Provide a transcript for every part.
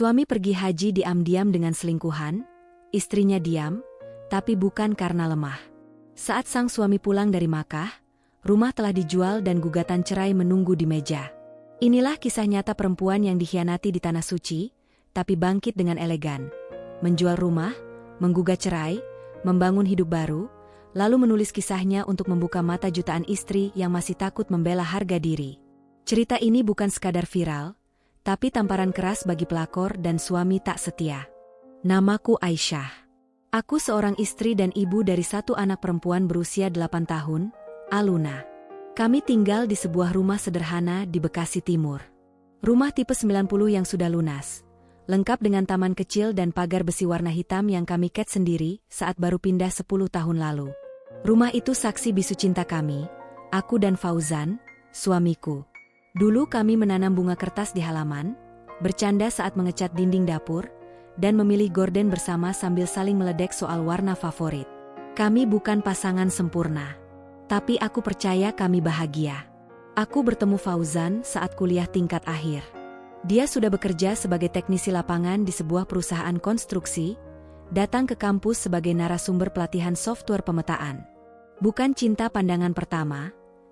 Suami pergi haji diam-diam dengan selingkuhan, istrinya diam, tapi bukan karena lemah. Saat sang suami pulang dari Makkah, rumah telah dijual dan gugatan cerai menunggu di meja. Inilah kisah nyata perempuan yang dikhianati di Tanah Suci, tapi bangkit dengan elegan. Menjual rumah, menggugat cerai, membangun hidup baru, lalu menulis kisahnya untuk membuka mata jutaan istri yang masih takut membela harga diri. Cerita ini bukan sekadar viral, tapi tamparan keras bagi pelakor dan suami tak setia. Namaku Aisyah. Aku seorang istri dan ibu dari satu anak perempuan berusia 8 tahun, Aluna. Kami tinggal di sebuah rumah sederhana di Bekasi Timur. Rumah tipe 90 yang sudah lunas, lengkap dengan taman kecil dan pagar besi warna hitam yang kami cat sendiri saat baru pindah 10 tahun lalu. Rumah itu saksi bisu cinta kami, aku dan Fauzan, suamiku. Dulu kami menanam bunga kertas di halaman, bercanda saat mengecat dinding dapur, dan memilih gorden bersama sambil saling meledek soal warna favorit. Kami bukan pasangan sempurna, tapi aku percaya kami bahagia. Aku bertemu Fauzan saat kuliah tingkat akhir. Dia sudah bekerja sebagai teknisi lapangan di sebuah perusahaan konstruksi, datang ke kampus sebagai narasumber pelatihan software pemetaan. Bukan cinta pandangan pertama,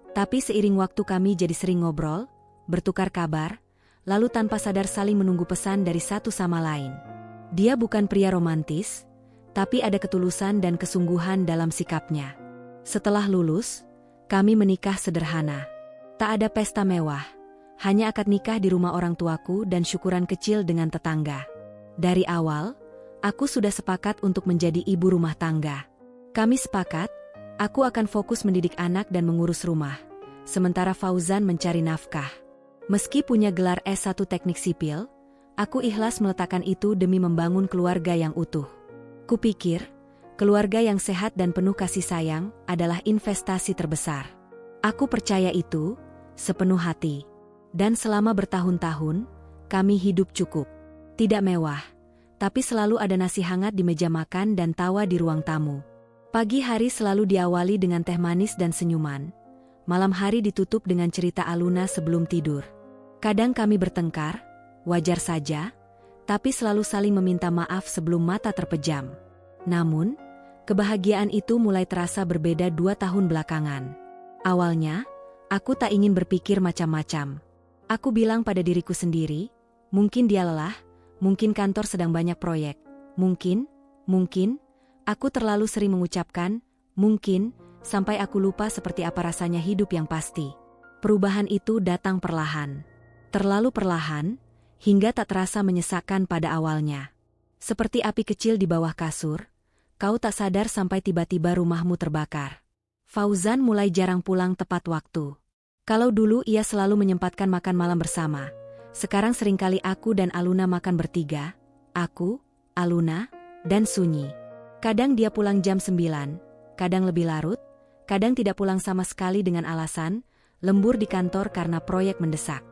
tapi seiring waktu kami jadi sering ngobrol, bertukar kabar, lalu tanpa sadar saling menunggu pesan dari satu sama lain. Dia bukan pria romantis, tapi ada ketulusan dan kesungguhan dalam sikapnya. Setelah lulus, kami menikah sederhana. Tak ada pesta mewah, hanya akad nikah di rumah orang tuaku dan syukuran kecil dengan tetangga. Dari awal, aku sudah sepakat untuk menjadi ibu rumah tangga. Kami sepakat, aku akan fokus mendidik anak dan mengurus rumah, sementara Fauzan mencari nafkah. Meski punya gelar S1 Teknik Sipil, aku ikhlas meletakkan itu demi membangun keluarga yang utuh. Kupikir, keluarga yang sehat dan penuh kasih sayang adalah investasi terbesar. Aku percaya itu sepenuh hati. Dan selama bertahun-tahun, kami hidup cukup. Tidak mewah, tapi selalu ada nasi hangat di meja makan dan tawa di ruang tamu. Pagi hari selalu diawali dengan teh manis dan senyuman. Malam hari ditutup dengan cerita Aluna sebelum tidur. Kadang kami bertengkar, wajar saja, tapi selalu saling meminta maaf sebelum mata terpejam. Namun, kebahagiaan itu mulai terasa berbeda 2 tahun belakangan. Awalnya, aku tak ingin berpikir macam-macam. Aku bilang pada diriku sendiri, mungkin dia lelah, mungkin kantor sedang banyak proyek, mungkin, aku terlalu sering mengucapkan, mungkin, sampai aku lupa seperti apa rasanya hidup yang pasti. Perubahan itu datang perlahan. Terlalu perlahan, hingga tak terasa menyesakkan pada awalnya. Seperti api kecil di bawah kasur, kau tak sadar sampai tiba-tiba rumahmu terbakar. Fauzan mulai jarang pulang tepat waktu. Kalau dulu ia selalu menyempatkan makan malam bersama, sekarang seringkali aku dan Aluna makan bertiga, aku, Aluna, dan Sunyi. Kadang dia pulang jam 9, kadang lebih larut, kadang tidak pulang sama sekali dengan alasan, lembur di kantor karena proyek mendesak.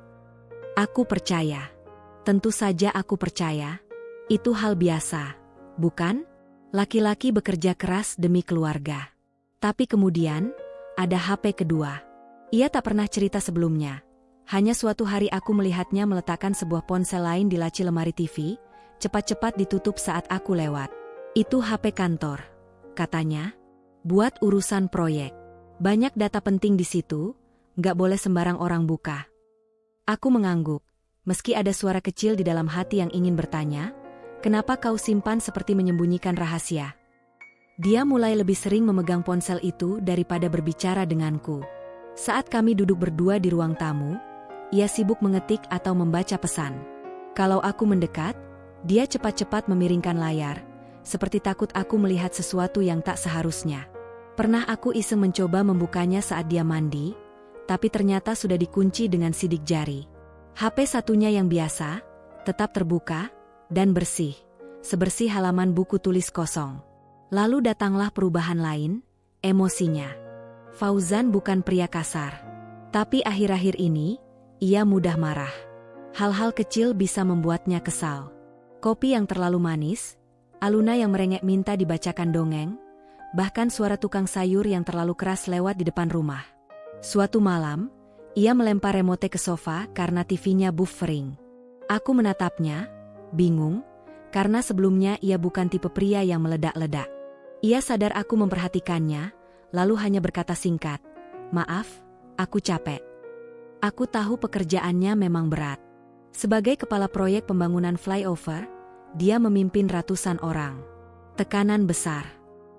Aku percaya. Tentu saja aku percaya. Itu hal biasa, bukan? Laki-laki bekerja keras demi keluarga. Tapi kemudian, ada HP kedua. Ia tak pernah cerita sebelumnya. Hanya suatu hari aku melihatnya meletakkan sebuah ponsel lain di laci lemari TV, cepat-cepat ditutup saat aku lewat. Itu HP kantor, katanya. Buat urusan proyek. Banyak data penting di situ, nggak boleh sembarang orang buka. Aku mengangguk, meski ada suara kecil di dalam hati yang ingin bertanya, kenapa kau simpan seperti menyembunyikan rahasia? Dia mulai lebih sering memegang ponsel itu daripada berbicara denganku. Saat kami duduk berdua di ruang tamu, ia sibuk mengetik atau membaca pesan. Kalau aku mendekat, dia cepat-cepat memiringkan layar, seperti takut aku melihat sesuatu yang tak seharusnya. Pernah aku iseng mencoba membukanya saat dia mandi, tapi ternyata sudah dikunci dengan sidik jari. HP satunya yang biasa, tetap terbuka, dan bersih, sebersih halaman buku tulis kosong. Lalu datanglah perubahan lain, emosinya. Fauzan bukan pria kasar. Tapi akhir-akhir ini, ia mudah marah. Hal-hal kecil bisa membuatnya kesal. Kopi yang terlalu manis, Aluna yang merengek minta dibacakan dongeng, bahkan suara tukang sayur yang terlalu keras lewat di depan rumah. Suatu malam, ia melempar remote ke sofa karena TV-nya buffering. Aku menatapnya, bingung, karena sebelumnya ia bukan tipe pria yang meledak-ledak. Ia sadar aku memperhatikannya, lalu hanya berkata singkat, "Maaf, aku capek." Aku tahu pekerjaannya memang berat. Sebagai kepala proyek pembangunan flyover, dia memimpin ratusan orang. Tekanan besar.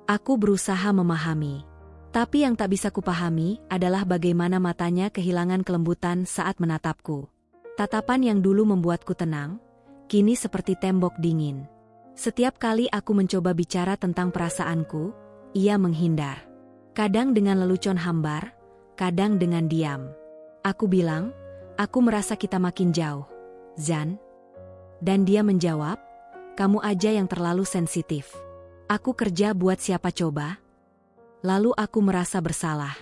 Aku berusaha memahami. Tapi yang tak bisa kupahami adalah bagaimana matanya kehilangan kelembutan saat menatapku. Tatapan yang dulu membuatku tenang, kini seperti tembok dingin. Setiap kali aku mencoba bicara tentang perasaanku, ia menghindar. Kadang dengan lelucon hambar, kadang dengan diam. Aku bilang, "Aku merasa kita makin jauh, Zan." Dan dia menjawab, "Kamu aja yang terlalu sensitif. Aku kerja buat siapa coba?" Lalu aku merasa bersalah.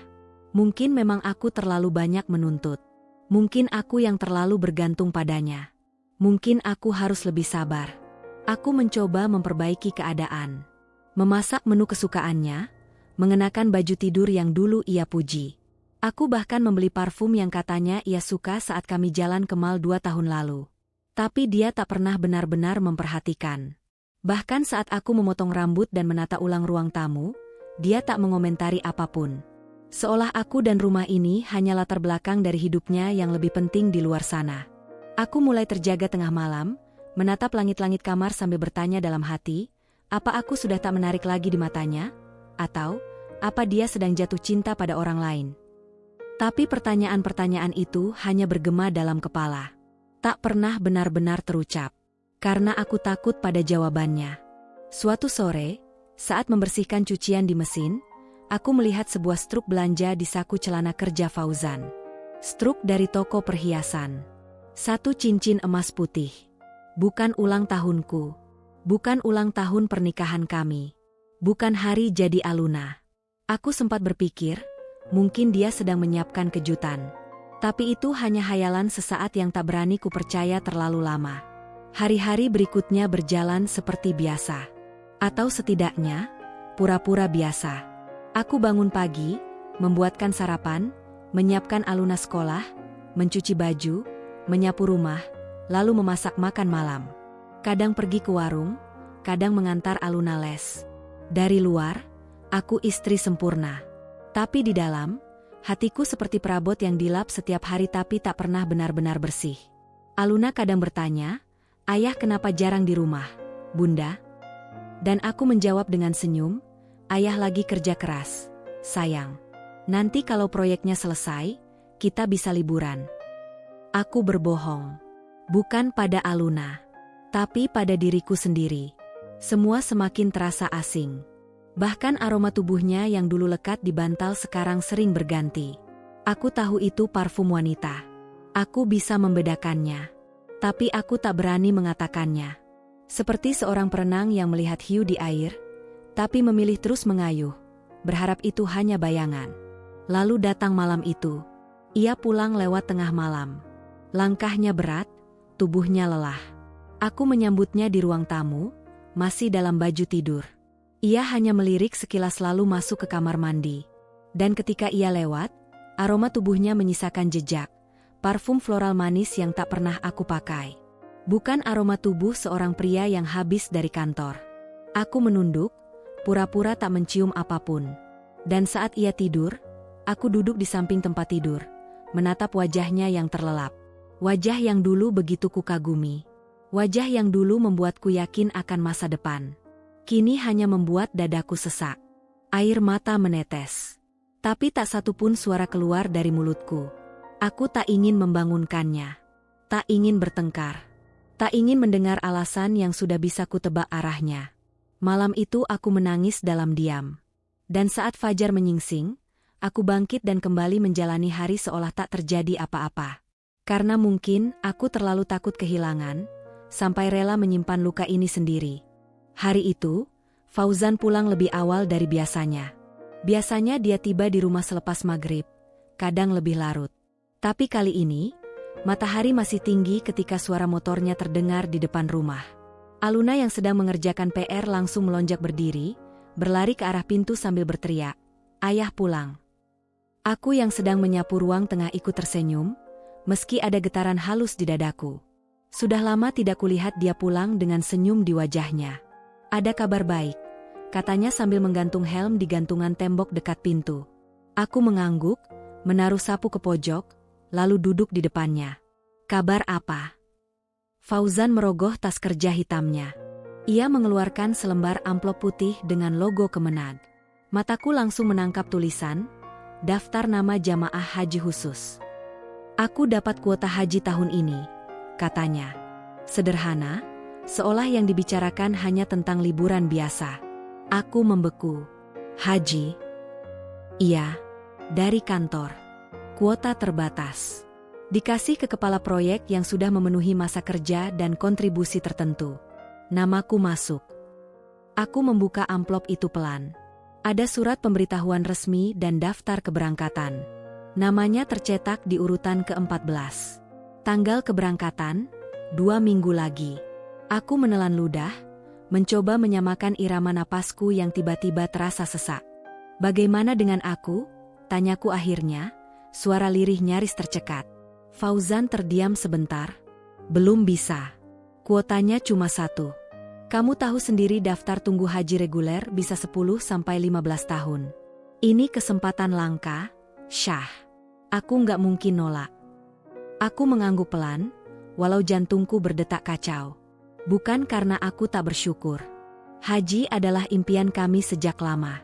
Mungkin memang aku terlalu banyak menuntut. Mungkin aku yang terlalu bergantung padanya. Mungkin aku harus lebih sabar. Aku mencoba memperbaiki keadaan. Memasak menu kesukaannya, mengenakan baju tidur yang dulu ia puji. Aku bahkan membeli parfum yang katanya ia suka saat kami jalan ke mall 2 tahun lalu. Tapi dia tak pernah benar-benar memperhatikan. Bahkan saat aku memotong rambut dan menata ulang ruang tamu, dia tak mengomentari apapun. Seolah aku dan rumah ini hanya latar belakang dari hidupnya yang lebih penting di luar sana. Aku mulai terjaga tengah malam, menatap langit-langit kamar sambil bertanya dalam hati, apa aku sudah tak menarik lagi di matanya? Atau, apa dia sedang jatuh cinta pada orang lain? Tapi pertanyaan-pertanyaan itu hanya bergema dalam kepala. Tak pernah benar-benar terucap. Karena aku takut pada jawabannya. Suatu sore, saat membersihkan cucian di mesin, aku melihat sebuah struk belanja di saku celana kerja Fauzan. Struk dari toko perhiasan. Satu cincin emas putih. Bukan ulang tahunku. Bukan ulang tahun pernikahan kami. Bukan hari jadi Aluna. Aku sempat berpikir, mungkin dia sedang menyiapkan kejutan. Tapi itu hanya hayalan sesaat yang tak berani kupercaya terlalu lama. Hari-hari berikutnya berjalan seperti biasa. Atau setidaknya, pura-pura biasa. Aku bangun pagi, membuatkan sarapan, menyiapkan Aluna sekolah, mencuci baju, menyapu rumah, lalu memasak makan malam. Kadang pergi ke warung, kadang mengantar Aluna les. Dari luar, aku istri sempurna. Tapi di dalam, hatiku seperti perabot yang dilap setiap hari tapi tak pernah benar-benar bersih. Aluna kadang bertanya, "Ayah kenapa jarang di rumah, Bunda?" Dan aku menjawab dengan senyum, "Ayah lagi kerja keras, sayang. Nanti kalau proyeknya selesai, kita bisa liburan." Aku berbohong. Bukan pada Aluna, tapi pada diriku sendiri. Semua semakin terasa asing. Bahkan aroma tubuhnya yang dulu lekat di bantal sekarang sering berganti. Aku tahu itu parfum wanita. Aku bisa membedakannya. Tapi aku tak berani mengatakannya. Seperti seorang perenang yang melihat hiu di air, tapi memilih terus mengayuh, berharap itu hanya bayangan. Lalu datang malam itu. Ia pulang lewat tengah malam. Langkahnya berat, tubuhnya lelah. Aku menyambutnya di ruang tamu, masih dalam baju tidur. Ia hanya melirik sekilas lalu masuk ke kamar mandi. Dan ketika ia lewat, aroma tubuhnya menyisakan jejak, parfum floral manis yang tak pernah aku pakai. Bukan aroma tubuh seorang pria yang habis dari kantor. Aku menunduk, pura-pura tak mencium apapun. Dan saat ia tidur, aku duduk di samping tempat tidur, menatap wajahnya yang terlelap. Wajah yang dulu begitu kukagumi. Wajah yang dulu membuatku yakin akan masa depan. Kini hanya membuat dadaku sesak. Air mata menetes. Tapi tak satu pun suara keluar dari mulutku. Aku tak ingin membangunkannya. Tak ingin bertengkar. Tak ingin mendengar alasan yang sudah bisa kutebak arahnya. Malam itu aku menangis dalam diam. Dan saat fajar menyingsing, aku bangkit dan kembali menjalani hari seolah tak terjadi apa-apa. Karena mungkin aku terlalu takut kehilangan, sampai rela menyimpan luka ini sendiri. Hari itu, Fauzan pulang lebih awal dari biasanya. Biasanya dia tiba di rumah selepas maghrib, kadang lebih larut. Tapi kali ini, matahari masih tinggi ketika suara motornya terdengar di depan rumah. Aluna yang sedang mengerjakan PR langsung melonjak berdiri, berlari ke arah pintu sambil berteriak, "Ayah pulang." Aku yang sedang menyapu ruang tengah ikut tersenyum, meski ada getaran halus di dadaku. Sudah lama tidak kulihat dia pulang dengan senyum di wajahnya. Ada kabar baik, katanya sambil menggantung helm di gantungan tembok dekat pintu. Aku mengangguk, menaruh sapu ke pojok, lalu duduk di depannya. Kabar apa? Fauzan merogoh tas kerja hitamnya. Ia mengeluarkan selembar amplop putih dengan logo Kemenag. Mataku langsung menangkap tulisan, daftar nama jamaah haji khusus. Aku dapat kuota haji tahun ini, katanya. Sederhana, seolah yang dibicarakan hanya tentang liburan biasa. Aku membeku. Haji? Iya, dari kantor. Kuota terbatas. Dikasih ke kepala proyek yang sudah memenuhi masa kerja dan kontribusi tertentu. Namaku masuk. Aku membuka amplop itu pelan. Ada surat pemberitahuan resmi dan daftar keberangkatan. Namanya tercetak di urutan ke-14. Tanggal keberangkatan, 2 minggu lagi. Aku menelan ludah, mencoba menyamakan irama napasku yang tiba-tiba terasa sesak. Bagaimana dengan aku? Tanyaku akhirnya, suara lirih nyaris tercekat. Fauzan terdiam sebentar. Belum bisa. Kuotanya cuma 1. Kamu tahu sendiri daftar tunggu haji reguler bisa 10-15 tahun. Ini kesempatan langka, Syah. Aku nggak mungkin nolak. Aku mengangguk pelan, walau jantungku berdetak kacau. Bukan karena aku tak bersyukur. Haji adalah impian kami sejak lama.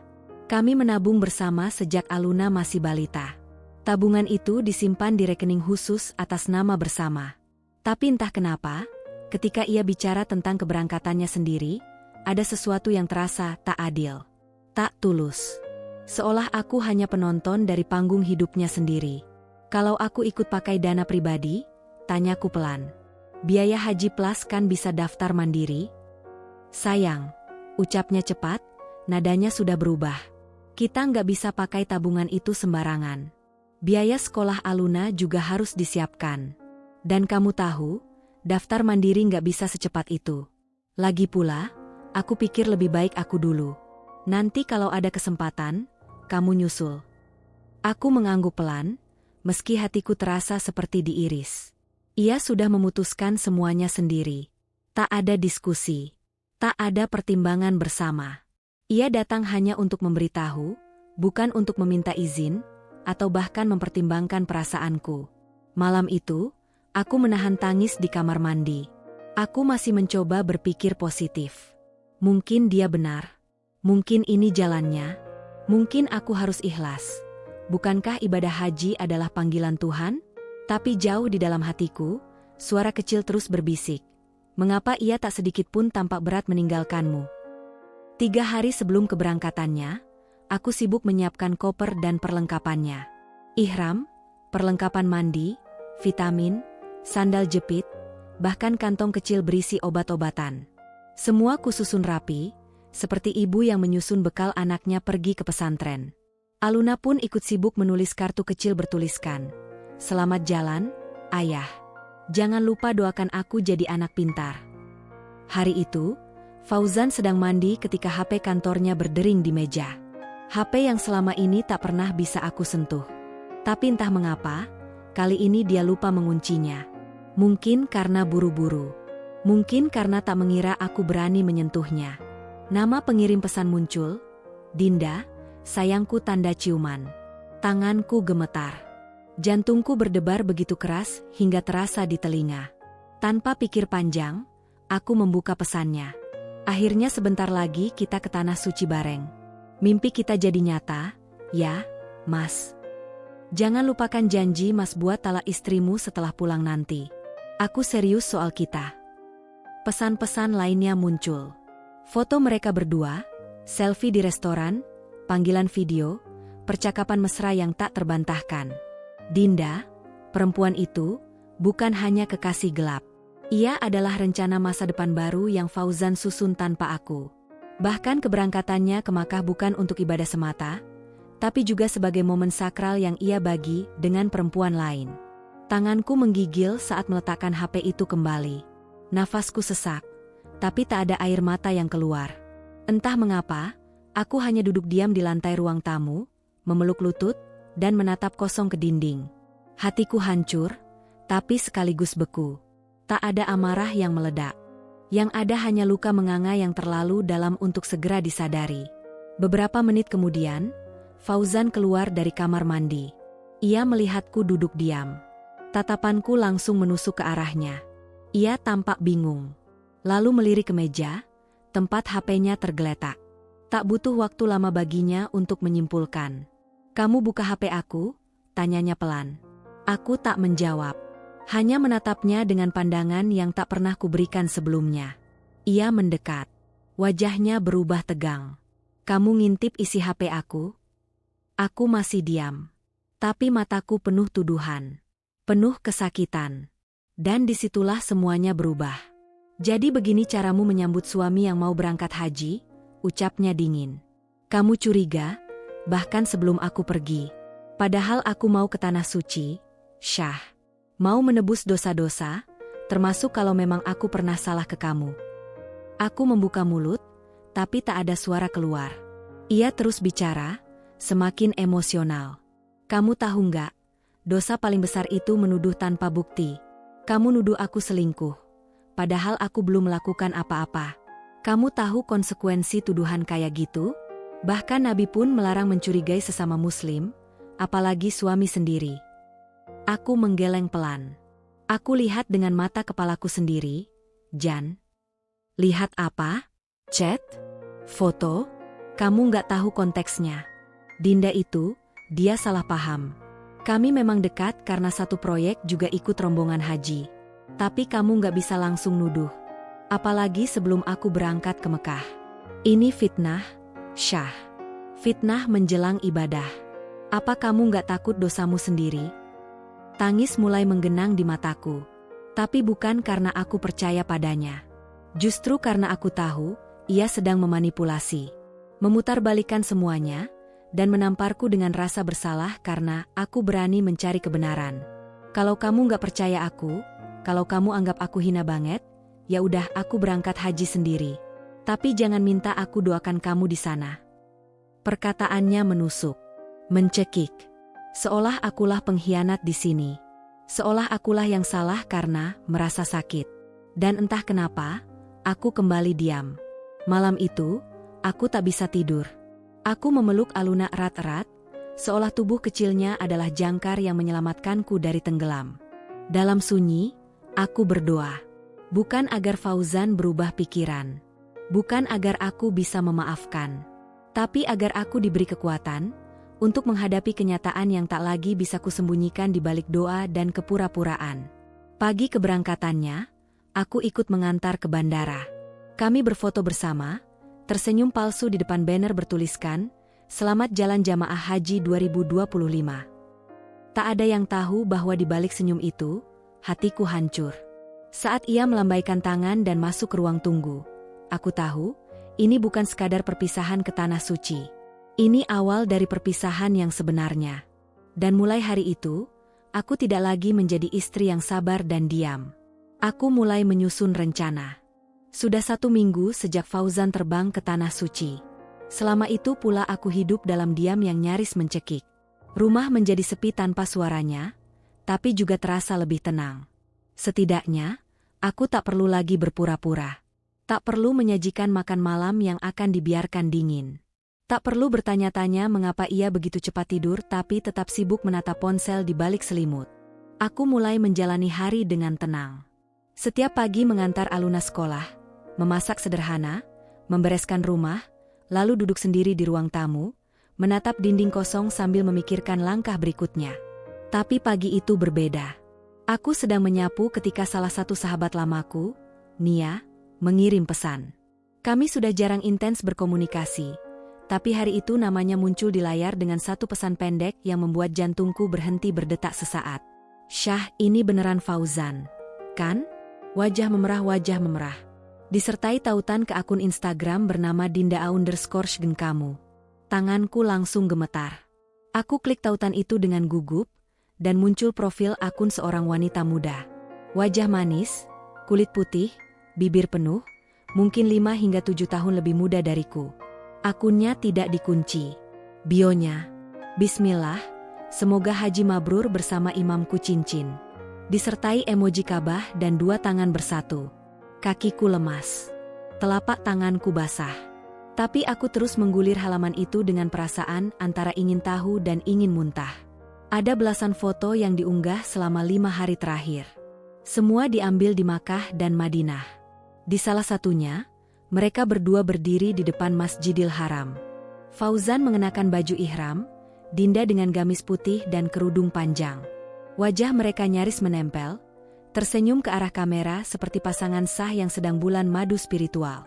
Kami menabung bersama sejak Aluna masih balita. Tabungan itu disimpan di rekening khusus atas nama bersama. Tapi entah kenapa, ketika ia bicara tentang keberangkatannya sendiri, ada sesuatu yang terasa tak adil, tak tulus. Seolah aku hanya penonton dari panggung hidupnya sendiri. Kalau aku ikut pakai dana pribadi, tanyaku pelan. Biaya haji plus kan bisa daftar mandiri? Sayang, ucapnya cepat, nadanya sudah berubah. Kita nggak bisa pakai tabungan itu sembarangan. Biaya sekolah Aluna juga harus disiapkan. Dan kamu tahu, daftar mandiri nggak bisa secepat itu. Lagi pula, aku pikir lebih baik aku dulu. Nanti kalau ada kesempatan, kamu nyusul. Aku mengangguk pelan, meski hatiku terasa seperti diiris. Ia sudah memutuskan semuanya sendiri. Tak ada diskusi. Tak ada pertimbangan bersama. Ia datang hanya untuk memberitahu, bukan untuk meminta izin, atau bahkan mempertimbangkan perasaanku. Malam itu, aku menahan tangis di kamar mandi. Aku masih mencoba berpikir positif. Mungkin dia benar. Mungkin ini jalannya. Mungkin aku harus ikhlas. Bukankah ibadah haji adalah panggilan Tuhan? Tapi jauh di dalam hatiku, suara kecil terus berbisik. Mengapa ia tak sedikit pun tampak berat meninggalkanmu? 3 hari sebelum keberangkatannya, aku sibuk menyiapkan koper dan perlengkapannya. Ihram, perlengkapan mandi, vitamin, sandal jepit, bahkan kantong kecil berisi obat-obatan. Semua kususun rapi, seperti ibu yang menyusun bekal anaknya pergi ke pesantren. Aluna pun ikut sibuk menulis kartu kecil bertuliskan, "Selamat jalan, Ayah. Jangan lupa doakan aku jadi anak pintar." Hari itu, Fauzan sedang mandi ketika HP kantornya berdering di meja. HP yang selama ini tak pernah bisa aku sentuh. Tapi entah mengapa, kali ini dia lupa menguncinya. Mungkin karena buru-buru. Mungkin karena tak mengira aku berani menyentuhnya. Nama pengirim pesan muncul, Dinda, sayangku tanda ciuman. Tanganku gemetar. Jantungku berdebar begitu keras hingga terasa di telinga. Tanpa pikir panjang, aku membuka pesannya. Akhirnya sebentar lagi kita ke tanah suci bareng. Mimpi kita jadi nyata, ya, Mas. Jangan lupakan janji Mas buat talak istrimu setelah pulang nanti. Aku serius soal kita. Pesan-pesan lainnya muncul. Foto mereka berdua, selfie di restoran, panggilan video, percakapan mesra yang tak terbantahkan. Dinda, perempuan itu, bukan hanya kekasih gelap. Ia adalah rencana masa depan baru yang Fauzan susun tanpa aku. Bahkan keberangkatannya ke Makkah bukan untuk ibadah semata, tapi juga sebagai momen sakral yang ia bagi dengan perempuan lain. Tanganku menggigil saat meletakkan HP itu kembali. Nafasku sesak. Tapi tak ada air mata yang keluar. Entah mengapa, aku hanya duduk diam di lantai ruang tamu, memeluk lutut, dan menatap kosong ke dinding. Hatiku hancur, tapi sekaligus beku. Tak ada amarah yang meledak. Yang ada hanya luka menganga yang terlalu dalam untuk segera disadari. Beberapa menit kemudian, Fauzan keluar dari kamar mandi. Ia melihatku duduk diam. Tatapanku langsung menusuk ke arahnya. Ia tampak bingung. Lalu melirik ke meja, tempat HP-nya tergeletak. Tak butuh waktu lama baginya untuk menyimpulkan. "Kamu buka HP aku?" tanyanya pelan. Aku tak menjawab. Hanya menatapnya dengan pandangan yang tak pernah kuberikan sebelumnya. Ia mendekat. Wajahnya berubah tegang. "Kamu ngintip isi HP aku?" Aku masih diam. Tapi mataku penuh tuduhan. Penuh kesakitan. Dan disitulah semuanya berubah. "Jadi begini caramu menyambut suami yang mau berangkat haji?" ucapnya dingin. "Kamu curiga, bahkan sebelum aku pergi. Padahal aku mau ke tanah suci, Syah. Mau menebus dosa-dosa, termasuk kalau memang aku pernah salah ke kamu." Aku membuka mulut, tapi tak ada suara keluar. Ia terus bicara, semakin emosional. "Kamu tahu nggak, dosa paling besar itu menuduh tanpa bukti. Kamu nuduh aku selingkuh, padahal aku belum melakukan apa-apa. Kamu tahu konsekuensi tuduhan kayak gitu? Bahkan Nabi pun melarang mencurigai sesama muslim, apalagi suami sendiri." Aku menggeleng pelan. Aku lihat dengan mata kepalaku sendiri. "Jan." "Lihat apa? Chat? Foto? Kamu nggak tahu konteksnya. Dinda itu, dia salah paham. Kami memang dekat karena satu proyek juga ikut rombongan haji. Tapi kamu nggak bisa langsung nuduh. Apalagi sebelum aku berangkat ke Mekah. Ini fitnah, Syah. Fitnah menjelang ibadah. Apa kamu nggak takut dosamu sendiri?" Tangis mulai menggenang di mataku. Tapi bukan karena aku percaya padanya. Justru karena aku tahu, ia sedang memanipulasi. Memutarbalikkan semuanya, dan menamparku dengan rasa bersalah karena aku berani mencari kebenaran. "Kalau kamu nggak percaya aku, kalau kamu anggap aku hina banget, ya udah aku berangkat haji sendiri. Tapi jangan minta aku doakan kamu di sana." Perkataannya menusuk, mencekik. Seolah akulah pengkhianat di sini. Seolah akulah yang salah karena merasa sakit. Dan entah kenapa, aku kembali diam. Malam itu, aku tak bisa tidur. Aku memeluk Aluna erat-erat, seolah tubuh kecilnya adalah jangkar yang menyelamatkanku dari tenggelam. Dalam sunyi, aku berdoa. Bukan agar Fauzan berubah pikiran. Bukan agar aku bisa memaafkan. Tapi agar aku diberi kekuatan untuk menghadapi kenyataan yang tak lagi bisa kusembunyikan di balik doa dan kepura-puraan. Pagi keberangkatannya, aku ikut mengantar ke bandara. Kami berfoto bersama, tersenyum palsu di depan banner bertuliskan, "Selamat Jalan Jamaah Haji 2025. Tak ada yang tahu bahwa di balik senyum itu, hatiku hancur. Saat ia melambaikan tangan dan masuk ke ruang tunggu, aku tahu, ini bukan sekadar perpisahan ke tanah suci. Ini awal dari perpisahan yang sebenarnya. Dan mulai hari itu, aku tidak lagi menjadi istri yang sabar dan diam. Aku mulai menyusun rencana. Sudah 1 minggu sejak Fauzan terbang ke tanah suci. Selama itu pula aku hidup dalam diam yang nyaris mencekik. Rumah menjadi sepi tanpa suaranya, tapi juga terasa lebih tenang. Setidaknya, aku tak perlu lagi berpura-pura. Tak perlu menyajikan makan malam yang akan dibiarkan dingin. Tak perlu bertanya-tanya mengapa ia begitu cepat tidur tapi tetap sibuk menatap ponsel di balik selimut. Aku mulai menjalani hari dengan tenang. Setiap pagi mengantar Aluna sekolah, memasak sederhana, membereskan rumah, lalu duduk sendiri di ruang tamu, menatap dinding kosong sambil memikirkan langkah berikutnya. Tapi pagi itu berbeda. Aku sedang menyapu ketika salah satu sahabat lamaku, Nia, mengirim pesan. Kami sudah jarang intens berkomunikasi. Tapi hari itu namanya muncul di layar dengan satu pesan pendek yang membuat jantungku berhenti berdetak sesaat. "Syah, ini beneran Fauzan, kan?" Wajah memerah. Disertai tautan ke akun Instagram bernama Dinda_Shgen kamu. Tanganku langsung gemetar. Aku klik tautan itu dengan gugup, dan muncul profil akun seorang wanita muda. Wajah manis, kulit putih, bibir penuh, mungkin 5 hingga 7 tahun lebih muda dariku. Akunnya tidak dikunci. Bionya, "Bismillah, semoga haji mabrur bersama imamku cincin." disertai emoji Ka'bah dan dua tangan bersatu. Kakiku lemas. Telapak tanganku basah. Tapi aku terus menggulir halaman itu dengan perasaan antara ingin tahu dan ingin muntah. Ada belasan foto yang diunggah selama 5 hari terakhir. Semua diambil di Makkah dan Madinah. Di salah satunya, mereka berdua berdiri di depan Masjidil Haram. Fauzan mengenakan baju ihram, Dinda dengan gamis putih dan kerudung panjang. Wajah mereka nyaris menempel, tersenyum ke arah kamera seperti pasangan sah yang sedang bulan madu spiritual.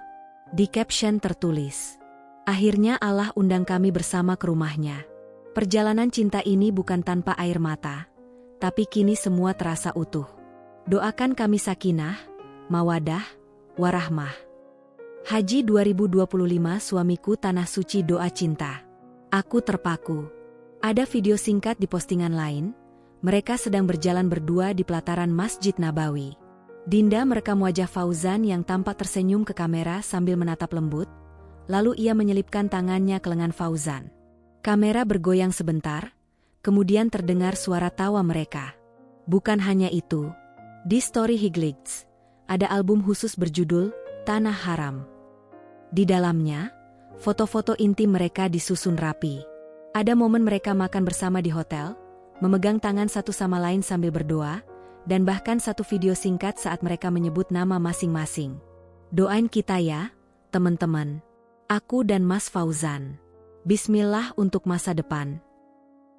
Di caption tertulis, "Akhirnya Allah undang kami bersama ke rumahnya. Perjalanan cinta ini bukan tanpa air mata, tapi kini semua terasa utuh. Doakan kami sakinah, mawadah, warahmah. Haji 2025 suamiku tanah suci doa cinta. Aku terpaku." Ada video singkat di postingan lain. Mereka sedang berjalan berdua di pelataran Masjid Nabawi. Dinda merekam wajah Fauzan yang tampak tersenyum ke kamera sambil menatap lembut, lalu ia menyelipkan tangannya ke lengan Fauzan. Kamera bergoyang sebentar, kemudian terdengar suara tawa mereka. Bukan hanya itu, di story Higlids, ada album khusus berjudul Tanah Haram. Di dalamnya, foto-foto intim mereka disusun rapi. Ada momen mereka makan bersama di hotel, memegang tangan satu sama lain sambil berdoa, dan bahkan satu video singkat saat mereka menyebut nama masing-masing. Doain kita ya, teman-teman. Aku dan Mas Fauzan. Bismillah untuk masa depan.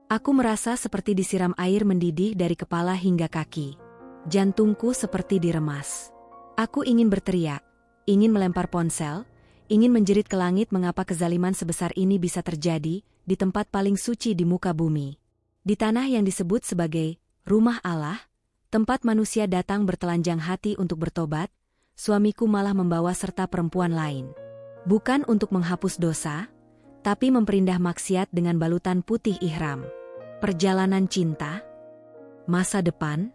Aku merasa seperti disiram air mendidih dari kepala hingga kaki. Jantungku seperti diremas. Aku ingin berteriak, ingin melempar ponsel, ingin menjerit ke langit mengapa kezaliman sebesar ini bisa terjadi di tempat paling suci di muka bumi. Di tanah yang disebut sebagai rumah Allah, tempat manusia datang bertelanjang hati untuk bertobat, suamiku malah membawa serta perempuan lain. Bukan untuk menghapus dosa, tapi memperindah maksiat dengan balutan putih ihram. Perjalanan cinta? Masa depan?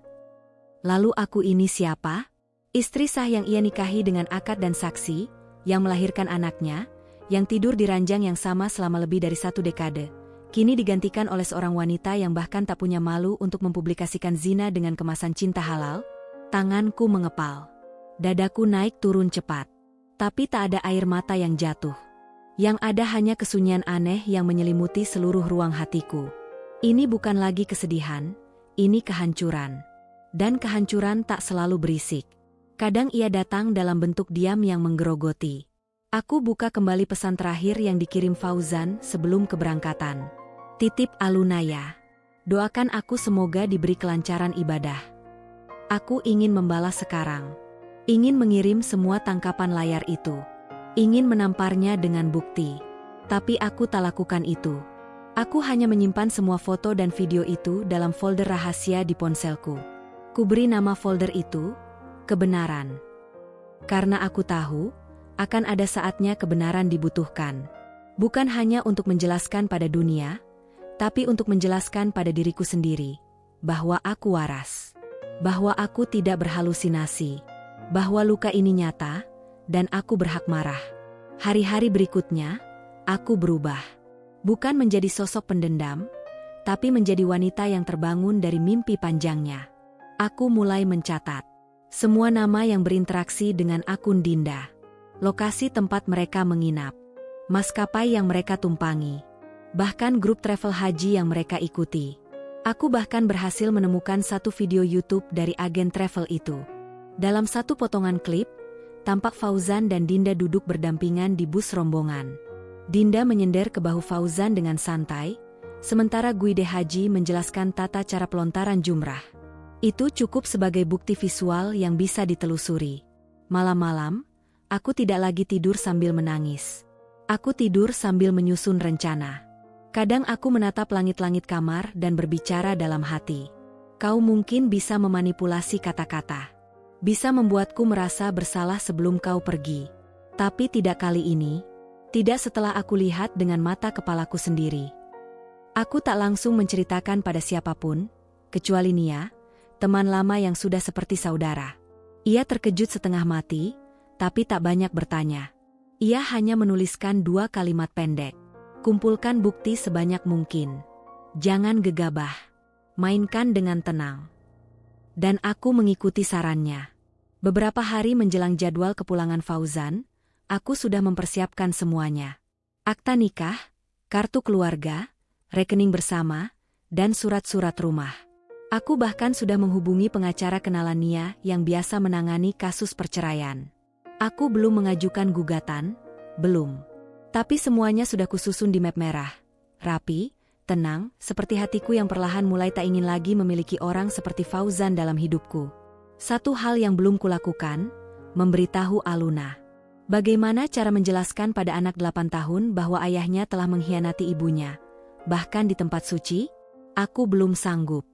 Lalu aku ini siapa? Istri sah yang ia nikahi dengan akad dan saksi, yang melahirkan anaknya, yang tidur di ranjang yang sama selama lebih dari 1 dekade. Kini digantikan oleh seorang wanita yang bahkan tak punya malu untuk mempublikasikan zina dengan kemasan cinta halal. Tanganku mengepal. Dadaku naik turun cepat. Tapi tak ada air mata yang jatuh. Yang ada hanya kesunyian aneh yang menyelimuti seluruh ruang hatiku. Ini bukan lagi kesedihan, ini kehancuran. Dan kehancuran tak selalu berisik. Kadang ia datang dalam bentuk diam yang menggerogoti. Aku buka kembali pesan terakhir yang dikirim Fauzan sebelum keberangkatan. Titip Alunaya. Doakan aku semoga diberi kelancaran ibadah. Aku ingin membalas sekarang. Ingin mengirim semua tangkapan layar itu. Ingin menamparnya dengan bukti. Tapi aku tak lakukan itu. Aku hanya menyimpan semua foto dan video itu dalam folder rahasia di ponselku. Kuberi nama folder itu, kebenaran. Karena aku tahu, akan ada saatnya kebenaran dibutuhkan. Bukan hanya untuk menjelaskan pada dunia, tapi untuk menjelaskan pada diriku sendiri, bahwa aku waras, bahwa aku tidak berhalusinasi, bahwa luka ini nyata, dan aku berhak marah. Hari-hari berikutnya, aku berubah. Bukan menjadi sosok pendendam, tapi menjadi wanita yang terbangun dari mimpi panjangnya. Aku mulai mencatat semua nama yang berinteraksi dengan akun Dinda, lokasi tempat mereka menginap, maskapai yang mereka tumpangi, bahkan grup travel haji yang mereka ikuti. Aku bahkan berhasil menemukan satu video YouTube dari agen travel itu. Dalam satu potongan klip, tampak Fauzan dan Dinda duduk berdampingan di bus rombongan. Dinda menyender ke bahu Fauzan dengan santai, sementara guide haji menjelaskan tata cara pelontaran jumrah. Itu cukup sebagai bukti visual yang bisa ditelusuri. Malam-malam, aku tidak lagi tidur sambil menangis. Aku tidur sambil menyusun rencana. Kadang aku menatap langit-langit kamar dan berbicara dalam hati. Kau mungkin bisa memanipulasi kata-kata. Bisa membuatku merasa bersalah sebelum kau pergi. Tapi tidak kali ini. Tidak setelah aku lihat dengan mata kepalaku sendiri. Aku tak langsung menceritakan pada siapapun, kecuali Nia, teman lama yang sudah seperti saudara. Ia terkejut setengah mati, tapi tak banyak bertanya. Ia hanya menuliskan 2 kalimat pendek. Kumpulkan bukti sebanyak mungkin. Jangan gegabah. Mainkan dengan tenang. Dan aku mengikuti sarannya. Beberapa hari menjelang jadwal kepulangan Fauzan, aku sudah mempersiapkan semuanya. Akta nikah, kartu keluarga, rekening bersama, dan surat-surat rumah. Aku bahkan sudah menghubungi pengacara kenalan Nia yang biasa menangani kasus perceraian. Aku belum mengajukan gugatan, belum. Tapi semuanya sudah kususun di map merah. Rapi, tenang, seperti hatiku yang perlahan mulai tak ingin lagi memiliki orang seperti Fauzan dalam hidupku. Satu hal yang belum kulakukan, memberitahu Aluna. Bagaimana cara menjelaskan pada anak 8 tahun bahwa ayahnya telah mengkhianati ibunya? Bahkan di tempat suci, aku belum sanggup.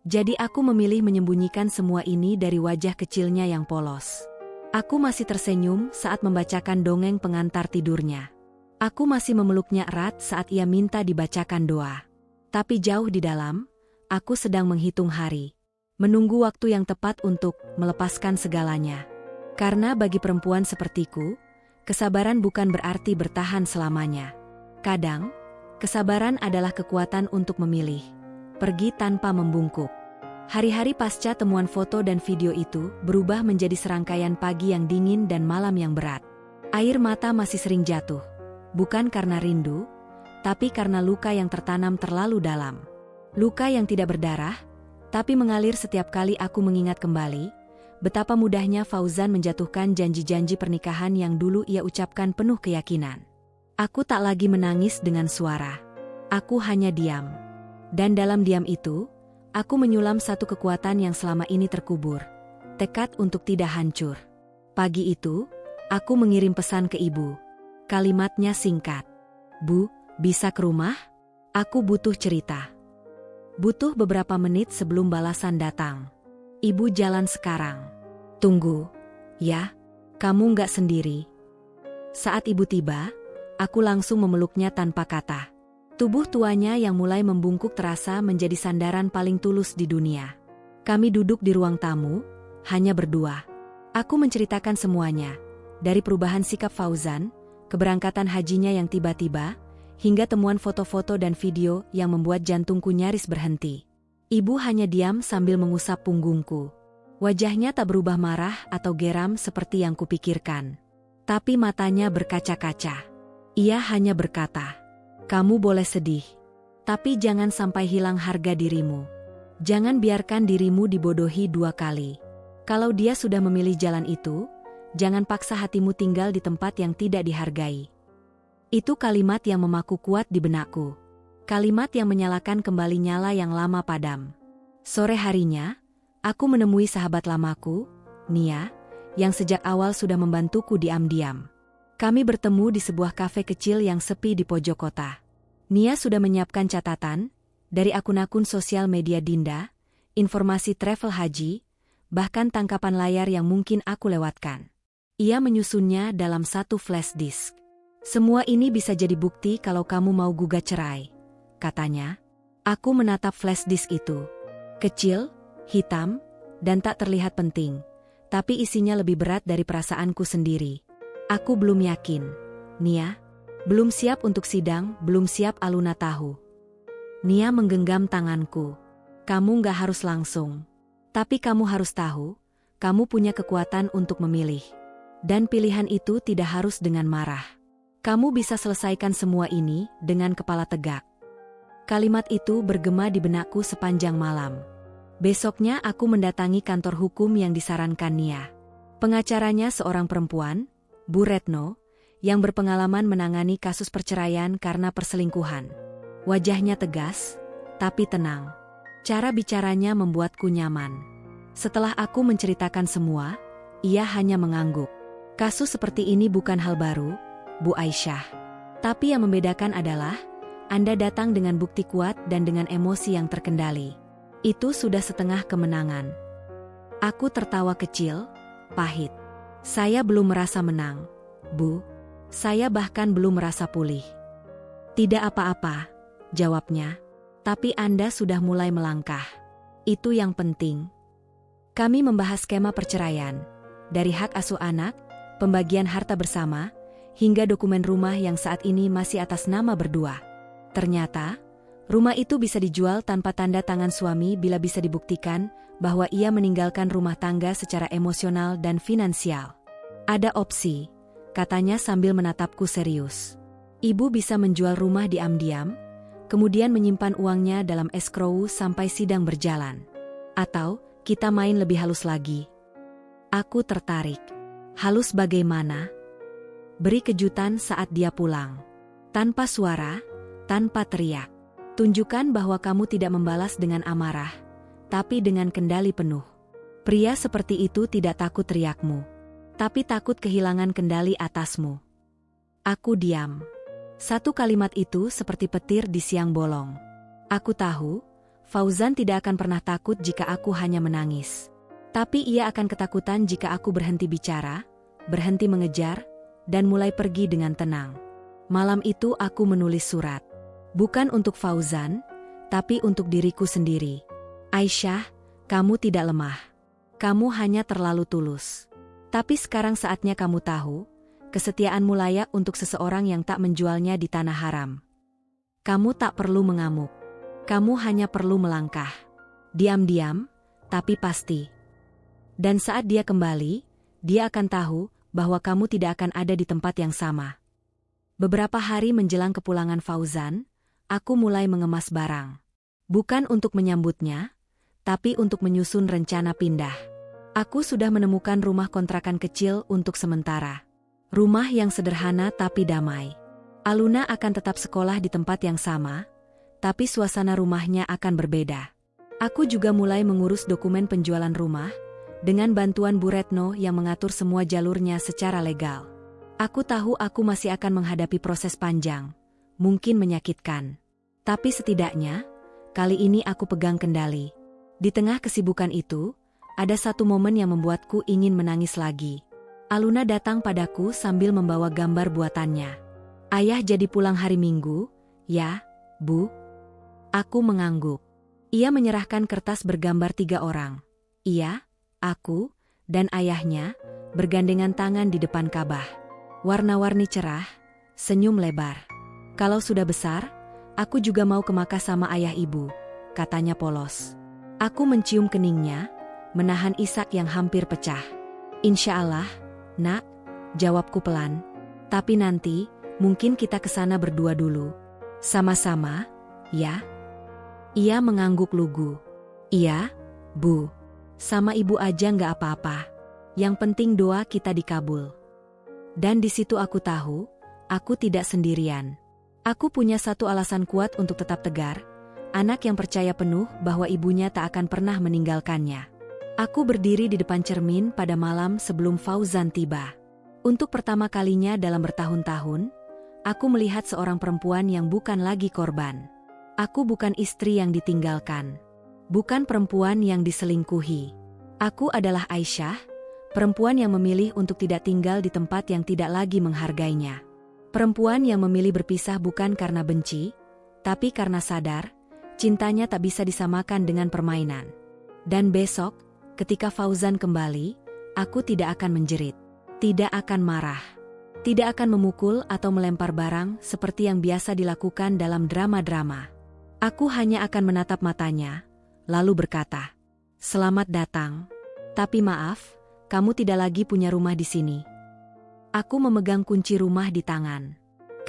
Jadi aku memilih menyembunyikan semua ini dari wajah kecilnya yang polos. Aku masih tersenyum saat membacakan dongeng pengantar tidurnya. Aku masih memeluknya erat saat ia minta dibacakan doa. Tapi jauh di dalam, aku sedang menghitung hari. Menunggu waktu yang tepat untuk melepaskan segalanya. Karena bagi perempuan sepertiku, kesabaran bukan berarti bertahan selamanya. Kadang, kesabaran adalah kekuatan untuk memilih. Pergi tanpa membungkuk. Hari-hari pasca temuan foto dan video itu berubah menjadi serangkaian pagi yang dingin dan malam yang berat. Air mata masih sering jatuh. Bukan karena rindu, tapi karena luka yang tertanam terlalu dalam. Luka yang tidak berdarah, tapi mengalir setiap kali aku mengingat kembali betapa mudahnya Fauzan menjatuhkan janji-janji pernikahan yang dulu ia ucapkan penuh keyakinan. Aku tak lagi menangis dengan suara. Aku hanya diam. Dan dalam diam itu, aku menyulam satu kekuatan yang selama ini terkubur. Tekad untuk tidak hancur. Pagi itu, aku mengirim pesan ke ibu. Kalimatnya singkat. Bu, bisa ke rumah? Aku butuh cerita. Butuh beberapa menit sebelum balasan datang. Ibu jalan sekarang. Tunggu. Ya, kamu nggak sendiri. Saat ibu tiba, aku langsung memeluknya tanpa kata. Tubuh tuanya yang mulai membungkuk terasa menjadi sandaran paling tulus di dunia. Kami duduk di ruang tamu, hanya berdua. Aku menceritakan semuanya, dari perubahan sikap Fauzan, keberangkatan hajinya yang tiba-tiba, hingga temuan foto-foto dan video yang membuat jantungku nyaris berhenti. Ibu hanya diam sambil mengusap punggungku. Wajahnya tak berubah marah atau geram seperti yang kupikirkan. Tapi matanya berkaca-kaca. Ia hanya berkata, "Kamu boleh sedih, tapi jangan sampai hilang harga dirimu. Jangan biarkan dirimu dibodohi 2 kali. Kalau dia sudah memilih jalan itu, jangan paksa hatimu tinggal di tempat yang tidak dihargai." Itu kalimat yang memaku kuat di benakku. Kalimat yang menyalakan kembali nyala yang lama padam. Sore harinya, aku menemui sahabat lamaku, Nia, yang sejak awal sudah membantuku diam-diam. Kami bertemu di sebuah kafe kecil yang sepi di pojok kota. Nia sudah menyiapkan catatan, dari akun-akun sosial media Dinda, informasi travel haji, bahkan tangkapan layar yang mungkin aku lewatkan. Ia menyusunnya dalam satu flash disk. "Semua ini bisa jadi bukti kalau kamu mau gugat cerai," katanya. Aku menatap flash disk itu. Kecil, hitam, dan tak terlihat penting, tapi isinya lebih berat dari perasaanku sendiri. Aku belum yakin. Nia, belum siap untuk sidang, belum siap Aluna tahu. Nia menggenggam tanganku. "Kamu gak harus langsung. Tapi kamu harus tahu, kamu punya kekuatan untuk memilih. Dan pilihan itu tidak harus dengan marah. Kamu bisa selesaikan semua ini dengan kepala tegak." Kalimat itu bergema di benakku sepanjang malam. Besoknya aku mendatangi kantor hukum yang disarankan Nia. Pengacaranya seorang perempuan, Bu Retno, yang berpengalaman menangani kasus perceraian karena perselingkuhan. Wajahnya tegas, tapi tenang. Cara bicaranya membuatku nyaman. Setelah aku menceritakan semua, ia hanya mengangguk. "Kasus seperti ini bukan hal baru, Bu Aisyah. Tapi yang membedakan adalah, Anda datang dengan bukti kuat dan dengan emosi yang terkendali. Itu sudah setengah kemenangan." Aku tertawa kecil, pahit. "Saya belum merasa menang, Bu. Saya bahkan belum merasa pulih." "Tidak apa-apa," jawabnya. "Tapi Anda sudah mulai melangkah. Itu yang penting." Kami membahas skema perceraian, dari hak asuh anak, pembagian harta bersama, hingga dokumen rumah yang saat ini masih atas nama berdua. Ternyata, rumah itu bisa dijual tanpa tanda tangan suami bila bisa dibuktikan bahwa ia meninggalkan rumah tangga secara emosional dan finansial. Ada opsi, katanya sambil menatapku serius. Ibu bisa menjual rumah diam-diam, kemudian menyimpan uangnya dalam escrow sampai sidang berjalan. Atau, kita main lebih halus lagi. Aku tertarik. Halus bagaimana? Beri kejutan saat dia pulang. Tanpa suara, tanpa teriak. Tunjukkan bahwa kamu tidak membalas dengan amarah, tapi dengan kendali penuh. Pria seperti itu tidak takut teriakmu, tapi takut kehilangan kendali atasmu. Aku diam. Satu kalimat itu seperti petir di siang bolong. Aku tahu, Fauzan tidak akan pernah takut jika aku hanya menangis. Tapi ia akan ketakutan jika aku berhenti bicara, berhenti mengejar, dan mulai pergi dengan tenang. Malam itu aku menulis surat. Bukan untuk Fauzan, tapi untuk diriku sendiri. Aisyah, kamu tidak lemah. Kamu hanya terlalu tulus. Tapi sekarang saatnya kamu tahu, kesetiaanmu layak untuk seseorang yang tak menjualnya di tanah haram. Kamu tak perlu mengamuk. Kamu hanya perlu melangkah. Diam-diam, tapi pasti. Dan saat dia kembali, dia akan tahu bahwa kamu tidak akan ada di tempat yang sama. Beberapa hari menjelang kepulangan Fauzan, aku mulai mengemas barang. Bukan untuk menyambutnya, tapi untuk menyusun rencana pindah. Aku sudah menemukan rumah kontrakan kecil untuk sementara. Rumah yang sederhana tapi damai. Aluna akan tetap sekolah di tempat yang sama, tapi suasana rumahnya akan berbeda. Aku juga mulai mengurus dokumen penjualan rumah, dengan bantuan Bu Retno yang mengatur semua jalurnya secara legal. Aku tahu aku masih akan menghadapi proses panjang, mungkin menyakitkan. Tapi setidaknya, kali ini aku pegang kendali. Di tengah kesibukan itu, ada satu momen yang membuatku ingin menangis lagi. Aluna datang padaku sambil membawa gambar buatannya. Ayah jadi pulang hari Minggu, ya, Bu? Aku mengangguk. Ia menyerahkan kertas bergambar 3 orang. Ia, aku, dan ayahnya, bergandengan tangan di depan Ka'bah. Warna-warni cerah, senyum lebar. Kalau sudah besar, aku juga mau ke Makkah sama ayah ibu, katanya polos. Aku mencium keningnya, menahan isak yang hampir pecah. Insya Allah, nak, jawabku pelan. Tapi nanti, mungkin kita ke sana berdua dulu. Sama-sama, ya? Ia mengangguk lugu. Iya, Bu. Sama ibu aja nggak apa-apa. Yang penting doa kita dikabul. Dan di situ aku tahu, aku tidak sendirian. Aku punya satu alasan kuat untuk tetap tegar, anak yang percaya penuh bahwa ibunya tak akan pernah meninggalkannya. Aku berdiri di depan cermin pada malam sebelum Fauzan tiba. Untuk pertama kalinya dalam bertahun-tahun, aku melihat seorang perempuan yang bukan lagi korban. Aku bukan istri yang ditinggalkan. Bukan perempuan yang diselingkuhi. Aku adalah Aisyah, perempuan yang memilih untuk tidak tinggal di tempat yang tidak lagi menghargainya. Perempuan yang memilih berpisah bukan karena benci, tapi karena sadar, cintanya tak bisa disamakan dengan permainan. Dan besok, ketika Fauzan kembali, aku tidak akan menjerit, tidak akan marah, tidak akan memukul atau melempar barang seperti yang biasa dilakukan dalam drama-drama. Aku hanya akan menatap matanya, lalu berkata, "Selamat datang. Tapi maaf, kamu tidak lagi punya rumah di sini." Aku memegang kunci rumah di tangan.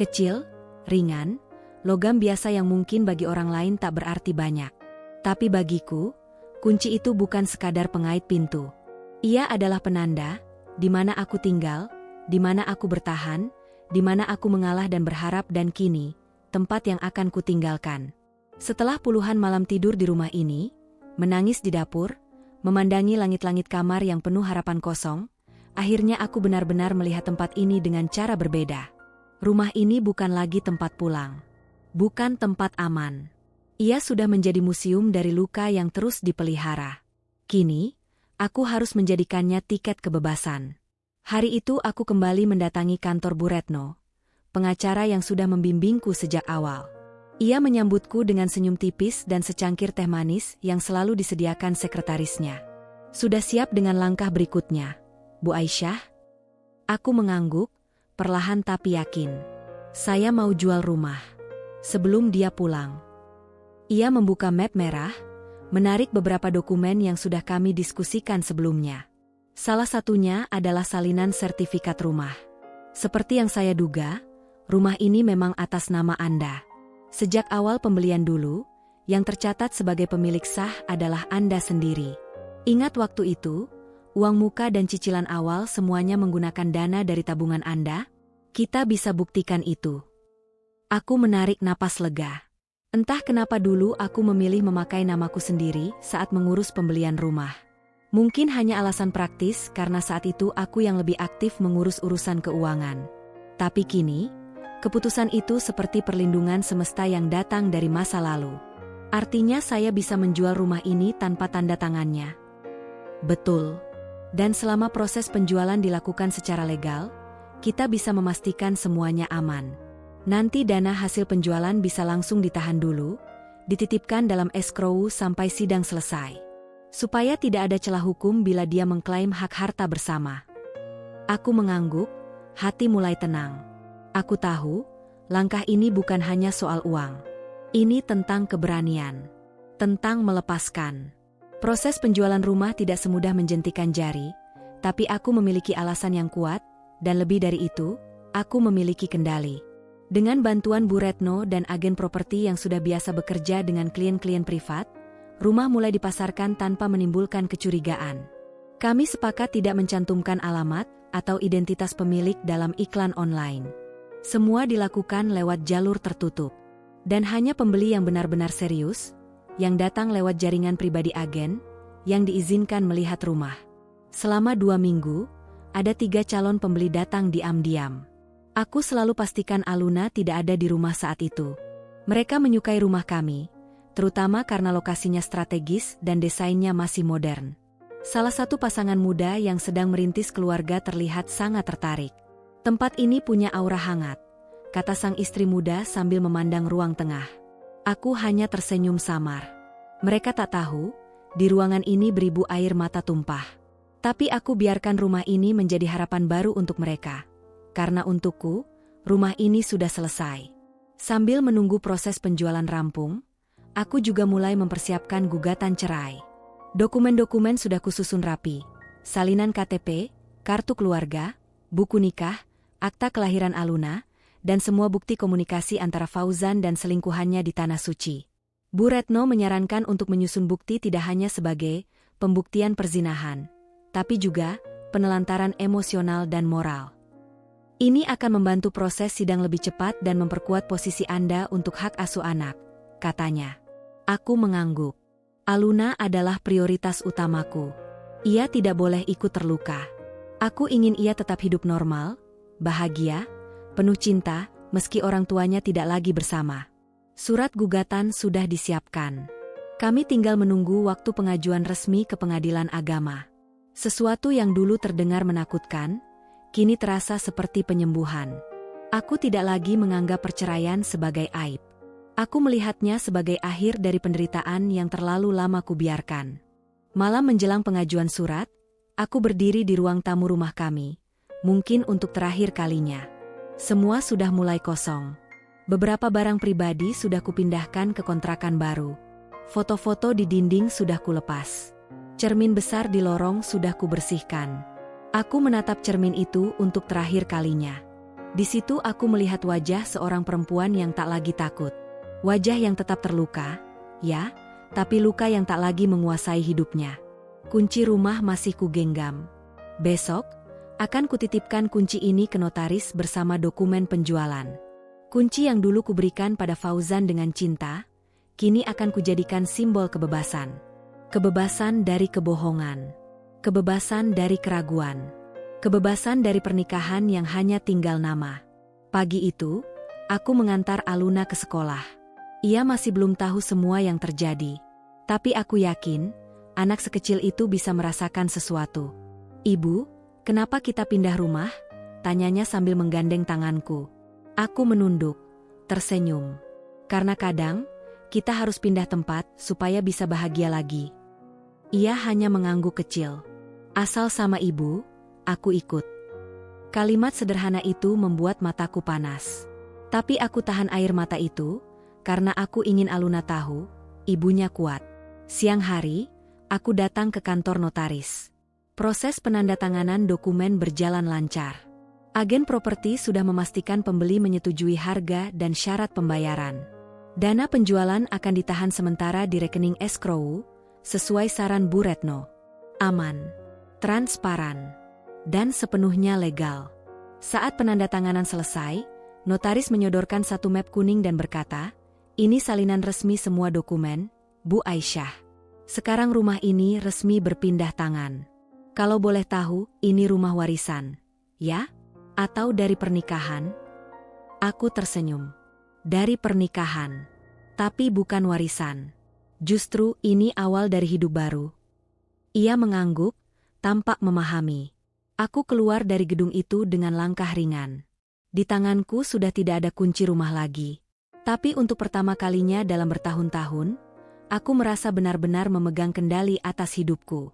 Kecil, ringan, logam biasa yang mungkin bagi orang lain tak berarti banyak. Tapi bagiku, kunci itu bukan sekadar pengait pintu. Ia adalah penanda, di mana aku tinggal, di mana aku bertahan, di mana aku mengalah dan berharap dan kini, tempat yang akan kutinggalkan. Setelah puluhan malam tidur di rumah ini, menangis di dapur, memandangi langit-langit kamar yang penuh harapan kosong, akhirnya aku benar-benar melihat tempat ini dengan cara berbeda. Rumah ini bukan lagi tempat pulang. Bukan tempat aman. Ia sudah menjadi museum dari luka yang terus dipelihara. Kini, aku harus menjadikannya tiket kebebasan. Hari itu aku kembali mendatangi kantor Bu Retno, pengacara yang sudah membimbingku sejak awal. Ia menyambutku dengan senyum tipis dan secangkir teh manis yang selalu disediakan sekretarisnya. Sudah siap dengan langkah berikutnya, Bu Aisyah? Aku mengangguk, perlahan tapi yakin. Saya mau jual rumah. Sebelum dia pulang. Ia membuka map merah, menarik beberapa dokumen yang sudah kami diskusikan sebelumnya. Salah satunya adalah salinan sertifikat rumah. Seperti yang saya duga, rumah ini memang atas nama Anda. Sejak awal pembelian dulu, yang tercatat sebagai pemilik sah adalah Anda sendiri. Ingat waktu itu, uang muka dan cicilan awal semuanya menggunakan dana dari tabungan Anda? Kita bisa buktikan itu. Aku menarik napas lega. Entah kenapa dulu aku memilih memakai namaku sendiri saat mengurus pembelian rumah. Mungkin hanya alasan praktis karena saat itu aku yang lebih aktif mengurus urusan keuangan. Tapi kini, keputusan itu seperti perlindungan semesta yang datang dari masa lalu. Artinya saya bisa menjual rumah ini tanpa tanda tangannya. Betul. Dan selama proses penjualan dilakukan secara legal, kita bisa memastikan semuanya aman. Nanti dana hasil penjualan bisa langsung ditahan dulu, dititipkan dalam escrow sampai sidang selesai. Supaya tidak ada celah hukum bila dia mengklaim hak harta bersama. Aku mengangguk, hati mulai tenang. Aku tahu, langkah ini bukan hanya soal uang. Ini tentang keberanian. Tentang melepaskan. Proses penjualan rumah tidak semudah menjentikan jari, tapi aku memiliki alasan yang kuat, dan lebih dari itu, aku memiliki kendali. Dengan bantuan Bu Retno dan agen properti yang sudah biasa bekerja dengan klien-klien privat, rumah mulai dipasarkan tanpa menimbulkan kecurigaan. Kami sepakat tidak mencantumkan alamat atau identitas pemilik dalam iklan online. Semua dilakukan lewat jalur tertutup. Dan hanya pembeli yang benar-benar serius, yang datang lewat jaringan pribadi agen, yang diizinkan melihat rumah. Selama 2 minggu, ada 3 calon pembeli datang diam-diam. Aku selalu pastikan Aluna tidak ada di rumah saat itu. Mereka menyukai rumah kami, terutama karena lokasinya strategis dan desainnya masih modern. Salah satu pasangan muda yang sedang merintis keluarga terlihat sangat tertarik. Tempat ini punya aura hangat, kata sang istri muda sambil memandang ruang tengah. Aku hanya tersenyum samar. Mereka tak tahu, di ruangan ini beribu air mata tumpah. Tapi aku biarkan rumah ini menjadi harapan baru untuk mereka. Karena untukku, rumah ini sudah selesai. Sambil menunggu proses penjualan rampung, aku juga mulai mempersiapkan gugatan cerai. Dokumen-dokumen sudah kususun rapi. Salinan KTP, kartu keluarga, buku nikah, akta kelahiran Aluna, dan semua bukti komunikasi antara Fauzan dan selingkuhannya di Tanah Suci. Bu Retno menyarankan untuk menyusun bukti tidak hanya sebagai pembuktian perzinahan, tapi juga penelantaran emosional dan moral. Ini akan membantu proses sidang lebih cepat dan memperkuat posisi Anda untuk hak asuh anak, katanya. Aku mengangguk. Aluna adalah prioritas utamaku. Ia tidak boleh ikut terluka. Aku ingin ia tetap hidup normal, bahagia, penuh cinta, meski orang tuanya tidak lagi bersama. Surat gugatan sudah disiapkan. Kami tinggal menunggu waktu pengajuan resmi ke pengadilan agama. Sesuatu yang dulu terdengar menakutkan, kini terasa seperti penyembuhan. Aku tidak lagi menganggap perceraian sebagai aib. Aku melihatnya sebagai akhir dari penderitaan yang terlalu lama kubiarkan. Malam menjelang pengajuan surat, aku berdiri di ruang tamu rumah kami, mungkin untuk terakhir kalinya. Semua sudah mulai kosong. Beberapa barang pribadi sudah kupindahkan ke kontrakan baru. Foto-foto di dinding sudah kulepas. Cermin besar di lorong sudah kubersihkan. Aku menatap cermin itu untuk terakhir kalinya. Di situ aku melihat wajah seorang perempuan yang tak lagi takut. Wajah yang tetap terluka, ya, tapi luka yang tak lagi menguasai hidupnya. Kunci rumah masih kugenggam. Besok, akan kutitipkan kunci ini ke notaris bersama dokumen penjualan. Kunci yang dulu kuberikan pada Fauzan dengan cinta, kini akan kujadikan simbol kebebasan. Kebebasan dari kebohongan. Kebebasan dari keraguan. Kebebasan dari pernikahan yang hanya tinggal nama. Pagi itu, aku mengantar Aluna ke sekolah. Ia masih belum tahu semua yang terjadi. Tapi aku yakin, anak sekecil itu bisa merasakan sesuatu. Ibu, kenapa kita pindah rumah? Tanyanya sambil menggandeng tanganku. Aku menunduk, tersenyum. Karena kadang, kita harus pindah tempat supaya bisa bahagia lagi. Ia hanya mengangguk kecil. Asal sama ibu, aku ikut. Kalimat sederhana itu membuat mataku panas. Tapi aku tahan air mata itu, karena aku ingin Aluna tahu, ibunya kuat. Siang hari, aku datang ke kantor notaris. Proses penandatanganan dokumen berjalan lancar. Agen properti sudah memastikan pembeli menyetujui harga dan syarat pembayaran. Dana penjualan akan ditahan sementara di rekening escrow, sesuai saran Bu Retno. Aman, transparan, dan sepenuhnya legal. Saat penandatanganan selesai, notaris menyodorkan satu map kuning dan berkata, "Ini salinan resmi semua dokumen, Bu Aisyah. Sekarang rumah ini resmi berpindah tangan. Kalau boleh tahu, ini rumah warisan, ya? Atau dari pernikahan?" Aku tersenyum. Dari pernikahan. Tapi bukan warisan. Justru ini awal dari hidup baru. Ia mengangguk, tampak memahami. Aku keluar dari gedung itu dengan langkah ringan. Di tanganku sudah tidak ada kunci rumah lagi. Tapi untuk pertama kalinya dalam bertahun-tahun, aku merasa benar-benar memegang kendali atas hidupku.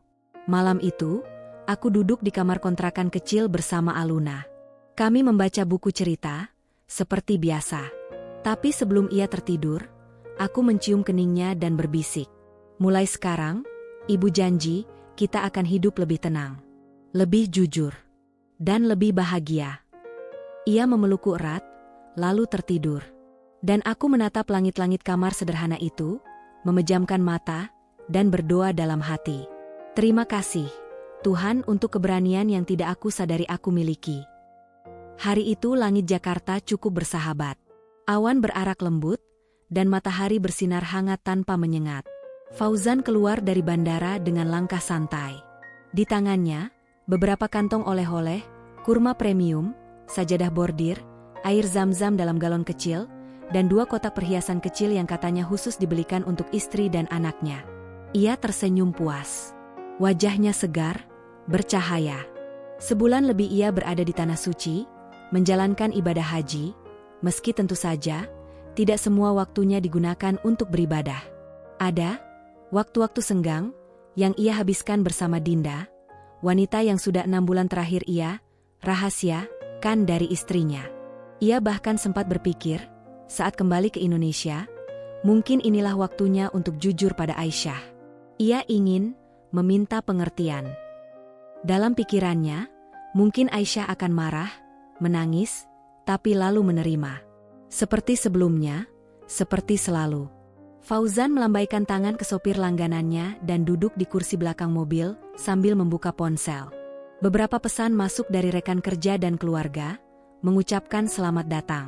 Malam itu, aku duduk di kamar kontrakan kecil bersama Aluna. Kami membaca buku cerita, seperti biasa. Tapi sebelum ia tertidur, aku mencium keningnya dan berbisik. "Mulai sekarang, Ibu janji, kita akan hidup lebih tenang, lebih jujur, dan lebih bahagia." Ia memelukku erat, lalu tertidur. Dan aku menatap langit-langit kamar sederhana itu, memejamkan mata, dan berdoa dalam hati. Terima kasih, Tuhan, untuk keberanian yang tidak aku sadari aku miliki. Hari itu langit Jakarta cukup bersahabat. Awan berarak lembut, dan matahari bersinar hangat tanpa menyengat. Fauzan keluar dari bandara dengan langkah santai. Di tangannya, beberapa kantong oleh-oleh, kurma premium, sajadah bordir, air zam-zam dalam galon kecil, dan 2 kotak perhiasan kecil yang katanya khusus dibelikan untuk istri dan anaknya. Ia tersenyum puas. Wajahnya segar, bercahaya. Sebulan lebih ia berada di Tanah Suci, menjalankan ibadah haji, meski tentu saja, tidak semua waktunya digunakan untuk beribadah. Ada waktu-waktu senggang yang ia habiskan bersama Dinda, wanita yang sudah 6 bulan terakhir ia rahasiakan dari istrinya. Ia bahkan sempat berpikir, saat kembali ke Indonesia, mungkin inilah waktunya untuk jujur pada Aisyah. Ia ingin meminta pengertian. Dalam pikirannya, mungkin Aisyah akan marah, menangis, tapi lalu menerima. Seperti sebelumnya, seperti selalu. Fauzan melambaikan tangan ke sopir langganannya dan duduk di kursi belakang mobil sambil membuka ponsel. Beberapa pesan masuk dari rekan kerja dan keluarga, mengucapkan selamat datang.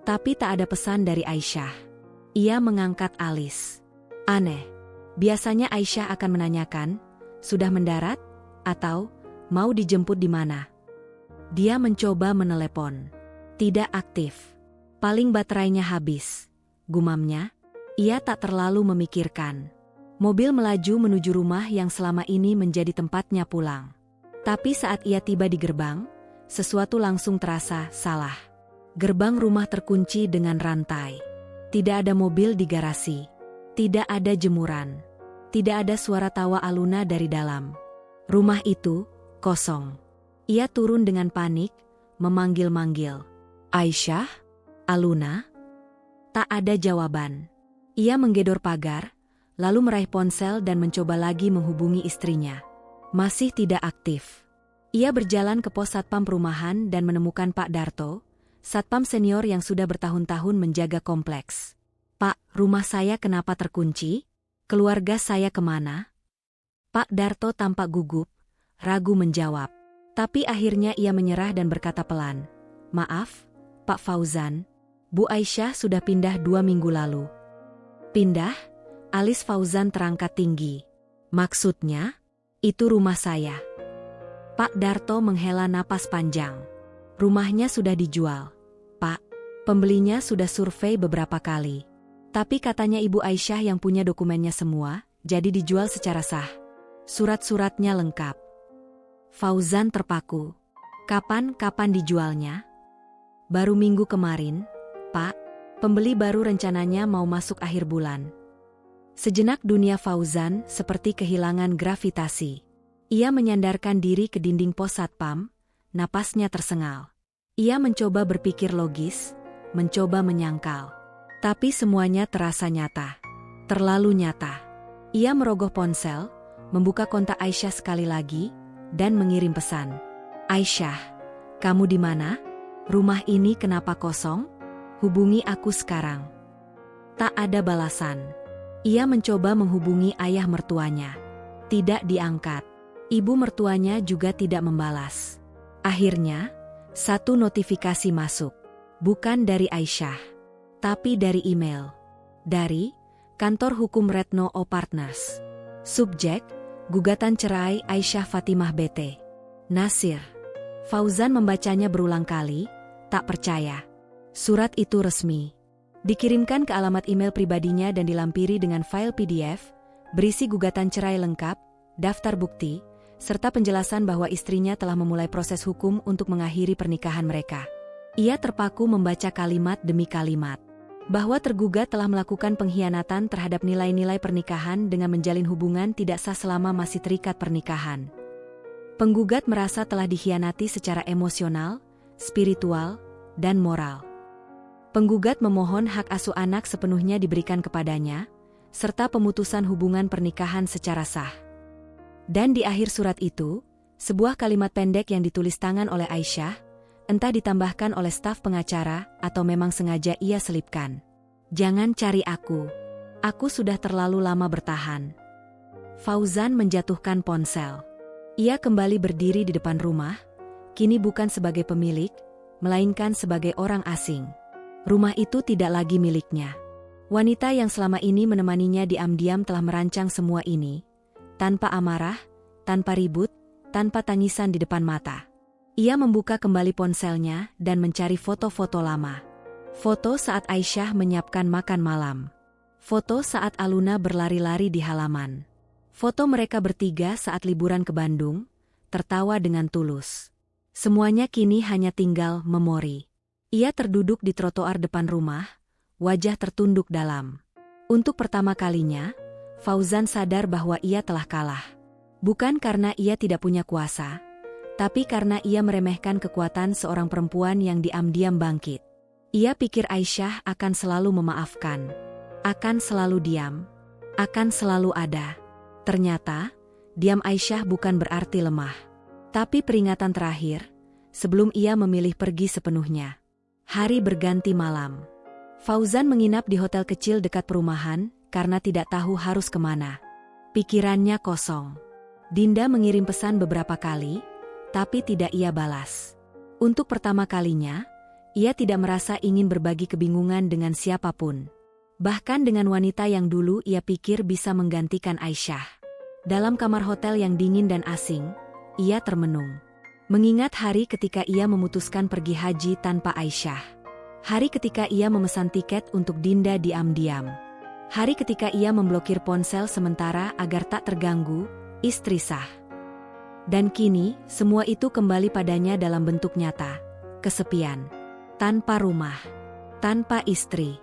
Tapi tak ada pesan dari Aisyah. Ia mengangkat alis. Aneh. Biasanya Aisyah akan menanyakan, sudah mendarat? Atau, mau dijemput di mana? Dia mencoba menelepon. Tidak aktif. Paling baterainya habis. Gumamnya, ia tak terlalu memikirkan. Mobil melaju menuju rumah yang selama ini menjadi tempatnya pulang. Tapi saat ia tiba di gerbang, sesuatu langsung terasa salah. Gerbang rumah terkunci dengan rantai. Tidak ada mobil di garasi. Tidak ada jemuran. Tidak ada suara tawa Aluna dari dalam. Rumah itu kosong. Ia turun dengan panik, memanggil-manggil. Aisyah? Aluna? Tak ada jawaban. Ia menggedor pagar, lalu meraih ponsel dan mencoba lagi menghubungi istrinya. Masih tidak aktif. Ia berjalan ke pos satpam perumahan dan menemukan Pak Darto, satpam senior yang sudah bertahun-tahun menjaga kompleks. "Pak, rumah saya kenapa terkunci? Keluarga saya kemana?" Pak Darto tampak gugup, ragu menjawab. Tapi akhirnya ia menyerah dan berkata pelan, "Maaf, Pak Fauzan, Bu Aisyah sudah pindah 2 minggu lalu." "Pindah?" Alis Fauzan terangkat tinggi. "Maksudnya? Itu rumah saya." Pak Darto menghela napas panjang. "Rumahnya sudah dijual, Pak. Pembelinya sudah survei beberapa kali. Tapi katanya Ibu Aisyah yang punya dokumennya semua, jadi dijual secara sah. Surat-suratnya lengkap." Fauzan terpaku. Kapan dijualnya?" "Baru minggu kemarin, Pak. Pembeli baru rencananya mau masuk akhir bulan." Sejenak dunia Fauzan seperti kehilangan gravitasi. Ia menyandarkan diri ke dinding pos satpam, napasnya tersengal. Ia mencoba berpikir logis, mencoba menyangkal. Tapi semuanya terasa nyata. Terlalu nyata. Ia merogoh ponsel, membuka kontak Aisyah sekali lagi, dan mengirim pesan. Aisyah, kamu di mana? Rumah ini kenapa kosong? Hubungi aku sekarang. Tak ada balasan. Ia mencoba menghubungi ayah mertuanya. Tidak diangkat. Ibu mertuanya juga tidak membalas. Akhirnya, satu notifikasi masuk. Bukan dari Aisyah, tapi dari email. Dari Kantor Hukum Retno O Partners. Subjek, gugatan cerai Aisyah Fatimah BT. Nasir. Fauzan membacanya berulang kali, tak percaya. Surat itu resmi. Dikirimkan ke alamat email pribadinya dan dilampiri dengan file PDF, berisi gugatan cerai lengkap, daftar bukti, serta penjelasan bahwa istrinya telah memulai proses hukum untuk mengakhiri pernikahan mereka. Ia terpaku membaca kalimat demi kalimat. Bahwa tergugat telah melakukan pengkhianatan terhadap nilai-nilai pernikahan dengan menjalin hubungan tidak sah selama masih terikat pernikahan. Penggugat merasa telah dikhianati secara emosional, spiritual, dan moral. Penggugat memohon hak asuh anak sepenuhnya diberikan kepadanya, serta pemutusan hubungan pernikahan secara sah. Dan di akhir surat itu, sebuah kalimat pendek yang ditulis tangan oleh Aisyah, entah ditambahkan oleh staf pengacara atau memang sengaja ia selipkan. Jangan cari aku. Aku sudah terlalu lama bertahan. Fauzan menjatuhkan ponsel. Ia kembali berdiri di depan rumah, kini bukan sebagai pemilik, melainkan sebagai orang asing. Rumah itu tidak lagi miliknya. Wanita yang selama ini menemaninya diam-diam telah merancang semua ini, tanpa amarah, tanpa ribut, tanpa tangisan di depan mata. Ia membuka kembali ponselnya dan mencari foto-foto lama. Foto saat Aisyah menyiapkan makan malam. Foto saat Aluna berlari-lari di halaman. Foto mereka bertiga saat liburan ke Bandung, tertawa dengan tulus. Semuanya kini hanya tinggal memori. Ia terduduk di trotoar depan rumah, wajah tertunduk dalam. Untuk pertama kalinya, Fauzan sadar bahwa ia telah kalah. Bukan karena ia tidak punya kuasa, tapi karena ia meremehkan kekuatan seorang perempuan yang diam-diam bangkit. Ia pikir Aisyah akan selalu memaafkan, akan selalu diam, akan selalu ada. Ternyata, diam Aisyah bukan berarti lemah. Tapi peringatan terakhir, sebelum ia memilih pergi sepenuhnya. Hari berganti malam. Fauzan menginap di hotel kecil dekat perumahan karena tidak tahu harus kemana. Pikirannya kosong. Dinda mengirim pesan beberapa kali, tapi tidak ia balas. Untuk pertama kalinya, ia tidak merasa ingin berbagi kebingungan dengan siapapun. Bahkan dengan wanita yang dulu ia pikir bisa menggantikan Aisyah. Dalam kamar hotel yang dingin dan asing, ia termenung. Mengingat hari ketika ia memutuskan pergi haji tanpa Aisyah. Hari ketika ia memesan tiket untuk Dinda diam-diam. Hari ketika ia memblokir ponsel sementara agar tak terganggu, istri sah. Dan kini, semua itu kembali padanya dalam bentuk nyata. Kesepian. Tanpa rumah. Tanpa istri.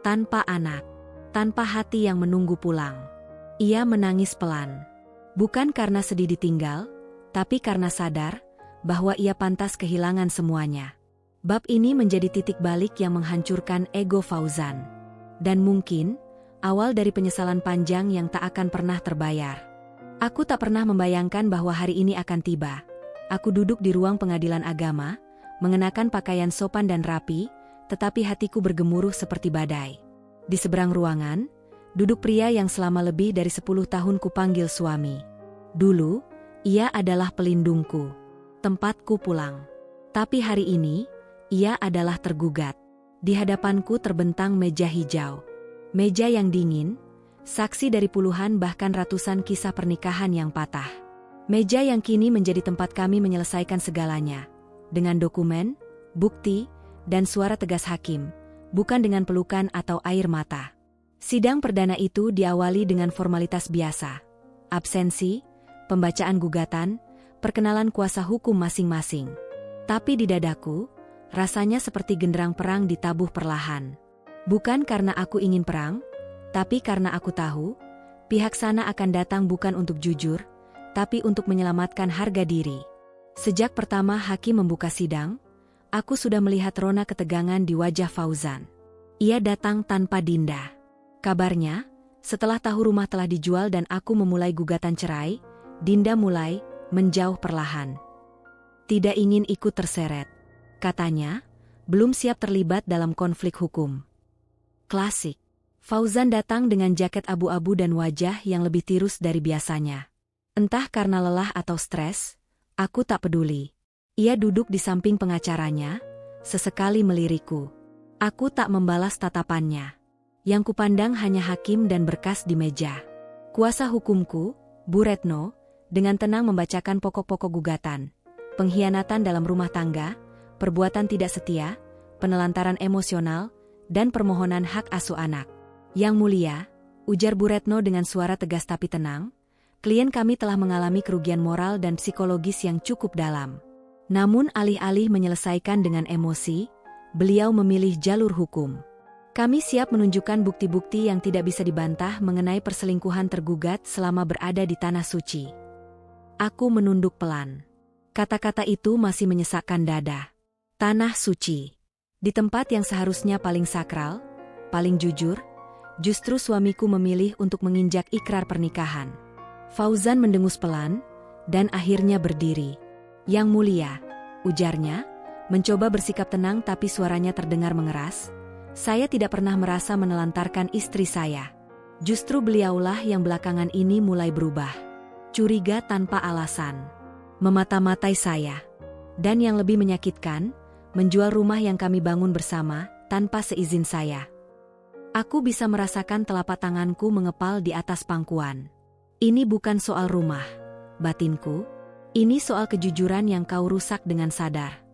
Tanpa anak. Tanpa hati yang menunggu pulang. Ia menangis pelan. Bukan karena sedih ditinggal, tapi karena sadar bahwa ia pantas kehilangan semuanya. Bab ini menjadi titik balik yang menghancurkan ego Fauzan. Dan mungkin, awal dari penyesalan panjang yang tak akan pernah terbayar. Aku tak pernah membayangkan bahwa hari ini akan tiba. Aku duduk di ruang pengadilan agama, mengenakan pakaian sopan dan rapi, tetapi hatiku bergemuruh seperti badai. Di seberang ruangan, duduk pria yang selama lebih dari 10 tahun kupanggil suami. Dulu, ia adalah pelindungku, tempatku pulang. Tapi hari ini, ia adalah tergugat. Di hadapanku terbentang meja hijau. Meja yang dingin, saksi dari puluhan bahkan ratusan kisah pernikahan yang patah. Meja yang kini menjadi tempat kami menyelesaikan segalanya. Dengan dokumen, bukti, dan suara tegas hakim, bukan dengan pelukan atau air mata. Sidang perdana itu diawali dengan formalitas biasa. Absensi, pembacaan gugatan, perkenalan kuasa hukum masing-masing. Tapi di dadaku, rasanya seperti genderang perang ditabuh perlahan. Bukan karena aku ingin perang, tapi karena aku tahu, pihak sana akan datang bukan untuk jujur, tapi untuk menyelamatkan harga diri. Sejak pertama hakim membuka sidang, aku sudah melihat rona ketegangan di wajah Fauzan. Ia datang tanpa Dinda. Kabarnya, Setelah tahu rumah telah dijual dan aku memulai gugatan cerai, Dinda mulai menjauh perlahan. Tidak ingin ikut terseret. Katanya, belum siap terlibat dalam konflik hukum. Klasik. Fauzan datang dengan jaket abu-abu dan wajah yang lebih tirus dari biasanya. Entah karena lelah atau stres, aku tak peduli. Ia duduk di samping pengacaranya, sesekali melirikku. Aku tak membalas tatapannya. Yang kupandang hanya hakim dan berkas di meja. Kuasa hukumku, Bu Retno, dengan tenang membacakan pokok-pokok gugatan. Pengkhianatan dalam rumah tangga, perbuatan tidak setia, penelantaran emosional, dan permohonan hak asuh anak. Yang mulia, ujar Bu Retno dengan suara tegas tapi tenang, klien kami telah mengalami kerugian moral dan psikologis yang cukup dalam. Namun alih-alih menyelesaikan dengan emosi, beliau memilih jalur hukum. Kami siap menunjukkan bukti-bukti yang tidak bisa dibantah mengenai perselingkuhan tergugat selama berada di Tanah Suci. Aku menunduk pelan. Kata-kata itu masih menyesakkan dada. Tanah Suci. Di tempat yang seharusnya paling sakral, paling jujur, justru suamiku memilih untuk menginjak ikrar pernikahan. Fauzan mendengus pelan, dan akhirnya berdiri. Yang mulia, ujarnya, mencoba bersikap tenang tapi suaranya terdengar mengeras. Saya tidak pernah merasa menelantarkan istri saya. Justru beliaulah yang belakangan ini mulai berubah. Curiga tanpa alasan. Memata-matai saya. Dan yang lebih menyakitkan, menjual rumah yang kami bangun bersama, tanpa seizin saya. Aku bisa merasakan telapak tanganku mengepal di atas pangkuan. Ini bukan soal rumah, batinku. Ini soal kejujuran yang kau rusak dengan sadar.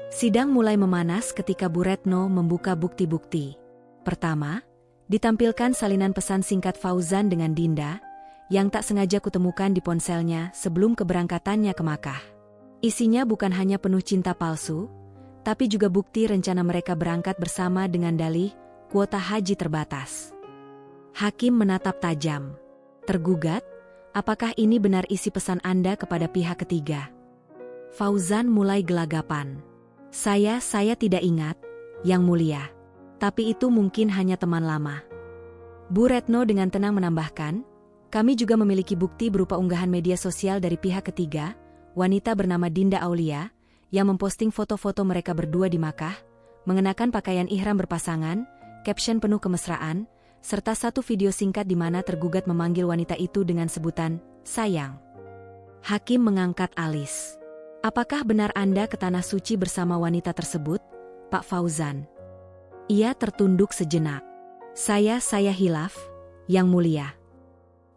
Sidang mulai memanas ketika Bu Retno membuka bukti-bukti. Pertama, ditampilkan salinan pesan singkat Fauzan dengan Dinda, yang tak sengaja kutemukan di ponselnya sebelum keberangkatannya ke Makkah. Isinya bukan hanya penuh cinta palsu, tapi juga bukti rencana mereka berangkat bersama dengan dalih kuota haji terbatas. Hakim menatap tajam. Tergugat, apakah ini benar isi pesan Anda kepada pihak ketiga? Fauzan mulai gelagapan. Saya tidak ingat, Yang Mulia. Tapi itu mungkin hanya teman lama. Bu Retno dengan tenang menambahkan, kami juga memiliki bukti berupa unggahan media sosial dari pihak ketiga, wanita bernama Dinda Aulia, yang memposting foto-foto mereka berdua di Makkah, mengenakan pakaian ihram berpasangan, caption penuh kemesraan, serta satu video singkat di mana tergugat memanggil wanita itu dengan sebutan, sayang. Hakim mengangkat alis. Apakah benar Anda ke Tanah Suci bersama wanita tersebut, Pak Fauzan? Ia tertunduk sejenak. Saya hilaf, Yang Mulia.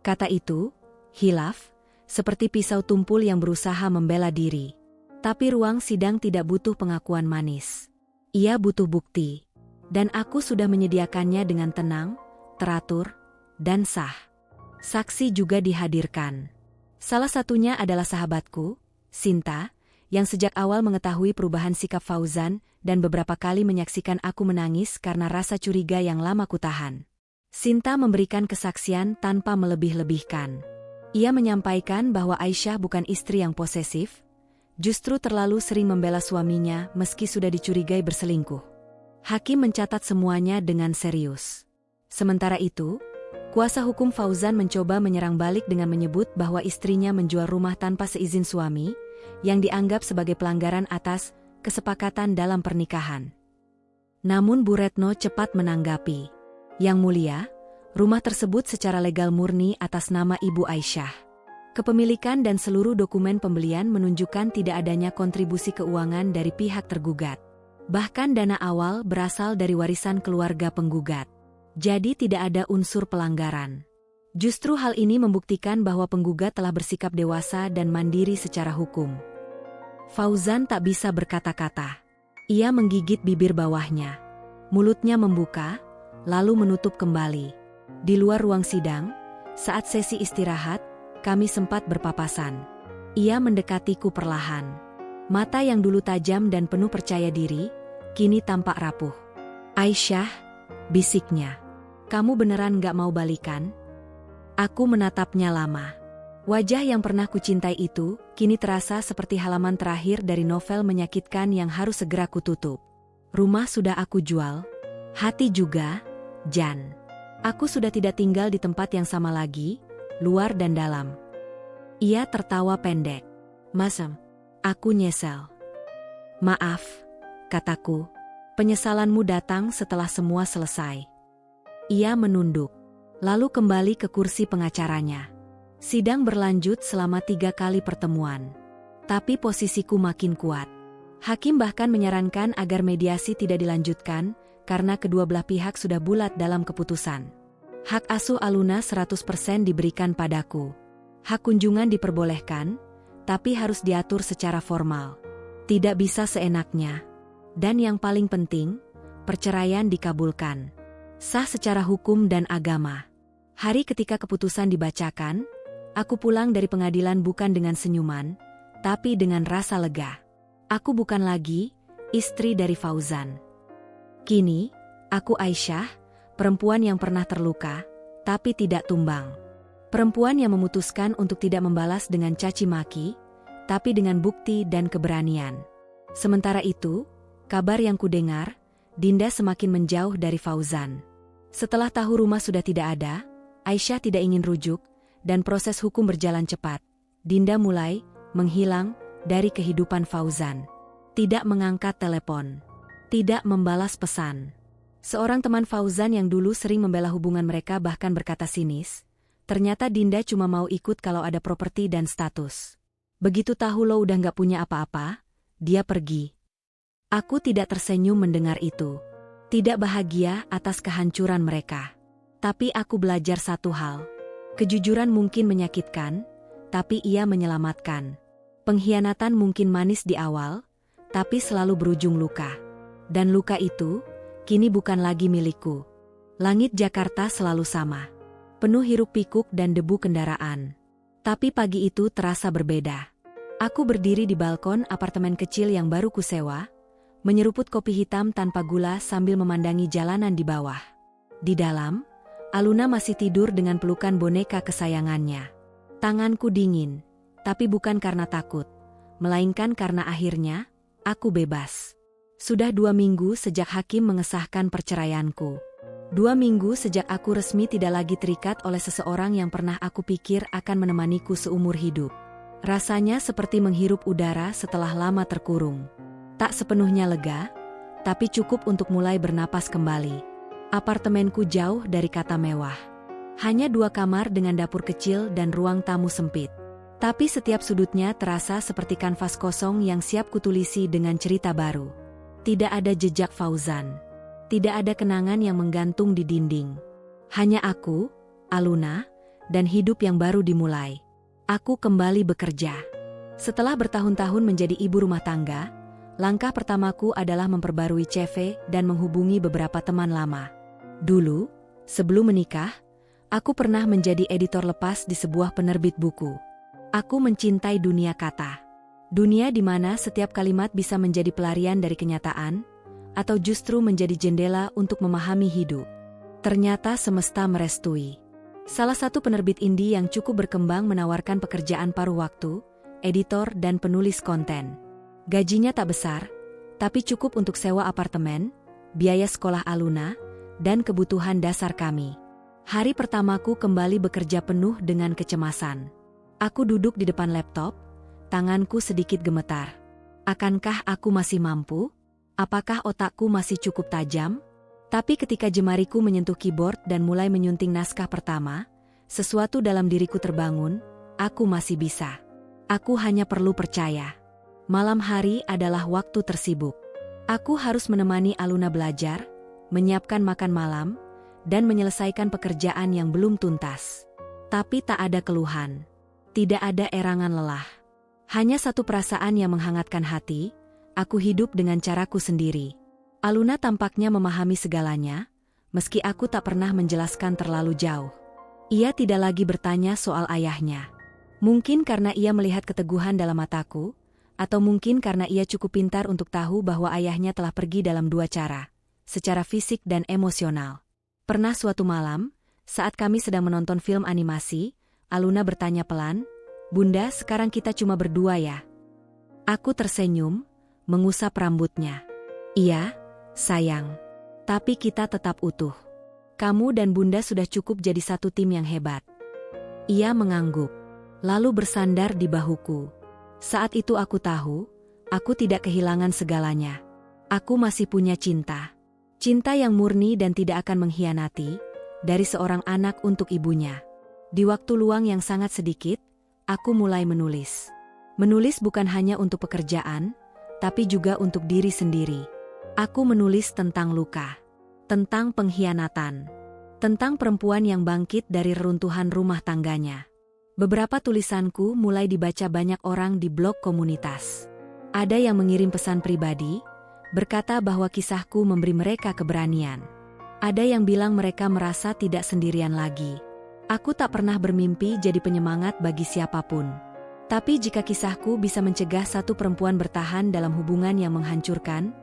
Kata itu, hilaf, seperti pisau tumpul yang berusaha membela diri. Tapi ruang sidang tidak butuh pengakuan manis. Ia butuh bukti. Dan aku sudah menyediakannya dengan tenang, teratur, dan sah. Saksi juga dihadirkan. Salah satunya adalah sahabatku, Sinta, yang sejak awal mengetahui perubahan sikap Fauzan dan beberapa kali menyaksikan aku menangis karena rasa curiga yang lama kutahan. Sinta memberikan kesaksian tanpa melebih-lebihkan. Ia menyampaikan bahwa Aisyah bukan istri yang posesif, justru terlalu sering membela suaminya meski sudah dicurigai berselingkuh. Hakim mencatat semuanya dengan serius. Sementara itu, kuasa hukum Fauzan mencoba menyerang balik dengan menyebut bahwa istrinya menjual rumah tanpa seizin suami, yang dianggap sebagai pelanggaran atas kesepakatan dalam pernikahan. Namun Bu Retno cepat menanggapi, Yang Mulia, rumah tersebut secara legal murni atas nama Ibu Aisyah. Kepemilikan dan seluruh dokumen pembelian menunjukkan tidak adanya kontribusi keuangan dari pihak tergugat. Bahkan dana awal berasal dari warisan keluarga penggugat. Jadi tidak ada unsur pelanggaran. Justru hal ini membuktikan bahwa penggugat telah bersikap dewasa dan mandiri secara hukum. Fauzan tak bisa berkata-kata. Ia menggigit bibir bawahnya. Mulutnya membuka, lalu menutup kembali. Di luar ruang sidang, saat sesi istirahat, kami sempat berpapasan. Ia mendekatiku perlahan. Mata yang dulu tajam dan penuh percaya diri, kini tampak rapuh. Aisyah, bisiknya. Kamu beneran gak mau balikan? Aku menatapnya lama. Wajah yang pernah kucintai itu, kini terasa seperti halaman terakhir dari novel menyakitkan yang harus segera kututup. Rumah sudah aku jual. Hati juga, Jan. Aku sudah tidak tinggal di tempat yang sama lagi, luar dan dalam. Ia tertawa pendek. Masam, aku nyesel. Maaf, kataku. Penyesalanmu datang setelah semua selesai. Ia menunduk, lalu kembali ke kursi pengacaranya. Sidang berlanjut selama 3 kali pertemuan. Tapi posisiku makin kuat. Hakim bahkan menyarankan agar mediasi tidak dilanjutkan, karena kedua belah pihak sudah bulat dalam keputusan. Hak asuh Aluna 100% diberikan padaku. Hak kunjungan diperbolehkan, tapi harus diatur secara formal. Tidak bisa seenaknya. Dan yang paling penting, perceraian dikabulkan. Sah secara hukum dan agama. Hari ketika keputusan dibacakan, aku pulang dari pengadilan bukan dengan senyuman, tapi dengan rasa lega. Aku bukan lagi istri dari Fauzan. Kini, aku Aisyah, perempuan yang pernah terluka, tapi tidak tumbang. Perempuan yang memutuskan untuk tidak membalas dengan caci maki, tapi dengan bukti dan keberanian. Sementara itu, kabar yang kudengar, Dinda semakin menjauh dari Fauzan. Setelah tahu rumah sudah tidak ada, Aisyah tidak ingin rujuk, dan proses hukum berjalan cepat. Dinda mulai menghilang dari kehidupan Fauzan. Tidak mengangkat telepon. Tidak membalas pesan. Seorang teman Fauzan yang dulu sering membela hubungan mereka bahkan berkata sinis, ternyata Dinda cuma mau ikut kalau ada properti dan status. Begitu tahu lo udah gak punya apa-apa, dia pergi. Aku tidak tersenyum mendengar itu. Tidak bahagia atas kehancuran mereka. Tapi aku belajar satu hal. Kejujuran mungkin menyakitkan, tapi ia menyelamatkan. Pengkhianatan mungkin manis di awal, tapi selalu berujung luka. Dan luka itu, kini bukan lagi milikku. Langit Jakarta selalu sama. Penuh hiruk-pikuk dan debu kendaraan. Tapi pagi itu terasa berbeda. Aku berdiri di balkon apartemen kecil yang baru kusewa, menyeruput kopi hitam tanpa gula sambil memandangi jalanan di bawah. Di dalam, Aluna masih tidur dengan pelukan boneka kesayangannya. Tanganku dingin, tapi bukan karena takut, melainkan karena akhirnya, aku bebas. Sudah 2 minggu sejak hakim mengesahkan perceraianku. 2 minggu sejak aku resmi tidak lagi terikat oleh seseorang yang pernah aku pikir akan menemaniku seumur hidup. Rasanya seperti menghirup udara setelah lama terkurung. Tak sepenuhnya lega, tapi cukup untuk mulai bernapas kembali. Apartemenku jauh dari kata mewah. Hanya 2 kamar dengan dapur kecil dan ruang tamu sempit. Tapi setiap sudutnya terasa seperti kanvas kosong yang siap kutulisi dengan cerita baru. Tidak ada jejak Fauzan. Tidak ada kenangan yang menggantung di dinding. Hanya aku, Aluna, dan hidup yang baru dimulai. Aku kembali bekerja. Setelah bertahun-tahun menjadi ibu rumah tangga, langkah pertamaku adalah memperbarui CV dan menghubungi beberapa teman lama. Dulu, sebelum menikah, aku pernah menjadi editor lepas di sebuah penerbit buku. Aku mencintai dunia kata. Dunia di mana setiap kalimat bisa menjadi pelarian dari kenyataan, atau justru menjadi jendela untuk memahami hidup. Ternyata semesta merestui. Salah satu penerbit indie yang cukup berkembang menawarkan pekerjaan paruh waktu, editor dan penulis konten. Gajinya tak besar, tapi cukup untuk sewa apartemen, biaya sekolah Aluna, dan kebutuhan dasar kami. Hari pertamaku kembali bekerja penuh dengan kecemasan. Aku duduk di depan laptop, tanganku sedikit gemetar. Akankah aku masih mampu? Apakah otakku masih cukup tajam? Tapi ketika jemariku menyentuh keyboard dan mulai menyunting naskah pertama, sesuatu dalam diriku terbangun, aku masih bisa. Aku hanya perlu percaya. Malam hari adalah waktu tersibuk. Aku harus menemani Aluna belajar, menyiapkan makan malam, dan menyelesaikan pekerjaan yang belum tuntas. Tapi tak ada keluhan. Tidak ada erangan lelah. Hanya satu perasaan yang menghangatkan hati, aku hidup dengan caraku sendiri. Aluna tampaknya memahami segalanya, meski aku tak pernah menjelaskan terlalu jauh. Ia tidak lagi bertanya soal ayahnya. Mungkin karena ia melihat keteguhan dalam mataku, atau mungkin karena ia cukup pintar untuk tahu bahwa ayahnya telah pergi dalam 2 cara, secara fisik dan emosional. Pernah suatu malam, saat kami sedang menonton film animasi, Aluna bertanya pelan, "Bunda, sekarang kita cuma berdua ya?" Aku tersenyum, mengusap rambutnya. "Iya, sayang. Tapi kita tetap utuh." Kamu dan Bunda sudah cukup jadi satu tim yang hebat. Ia mengangguk, lalu bersandar di bahuku. Saat itu aku tahu, aku tidak kehilangan segalanya. Aku masih punya cinta. Cinta yang murni dan tidak akan mengkhianati, dari seorang anak untuk ibunya. Di waktu luang yang sangat sedikit, aku mulai menulis. Menulis bukan hanya untuk pekerjaan, tapi juga untuk diri sendiri. Aku menulis tentang luka, tentang pengkhianatan, tentang perempuan yang bangkit dari reruntuhan rumah tangganya. Beberapa tulisanku mulai dibaca banyak orang di blog komunitas. Ada yang mengirim pesan pribadi, berkata bahwa kisahku memberi mereka keberanian. Ada yang bilang mereka merasa tidak sendirian lagi. Aku tak pernah bermimpi jadi penyemangat bagi siapapun. Tapi jika kisahku bisa mencegah satu perempuan bertahan dalam hubungan yang menghancurkan,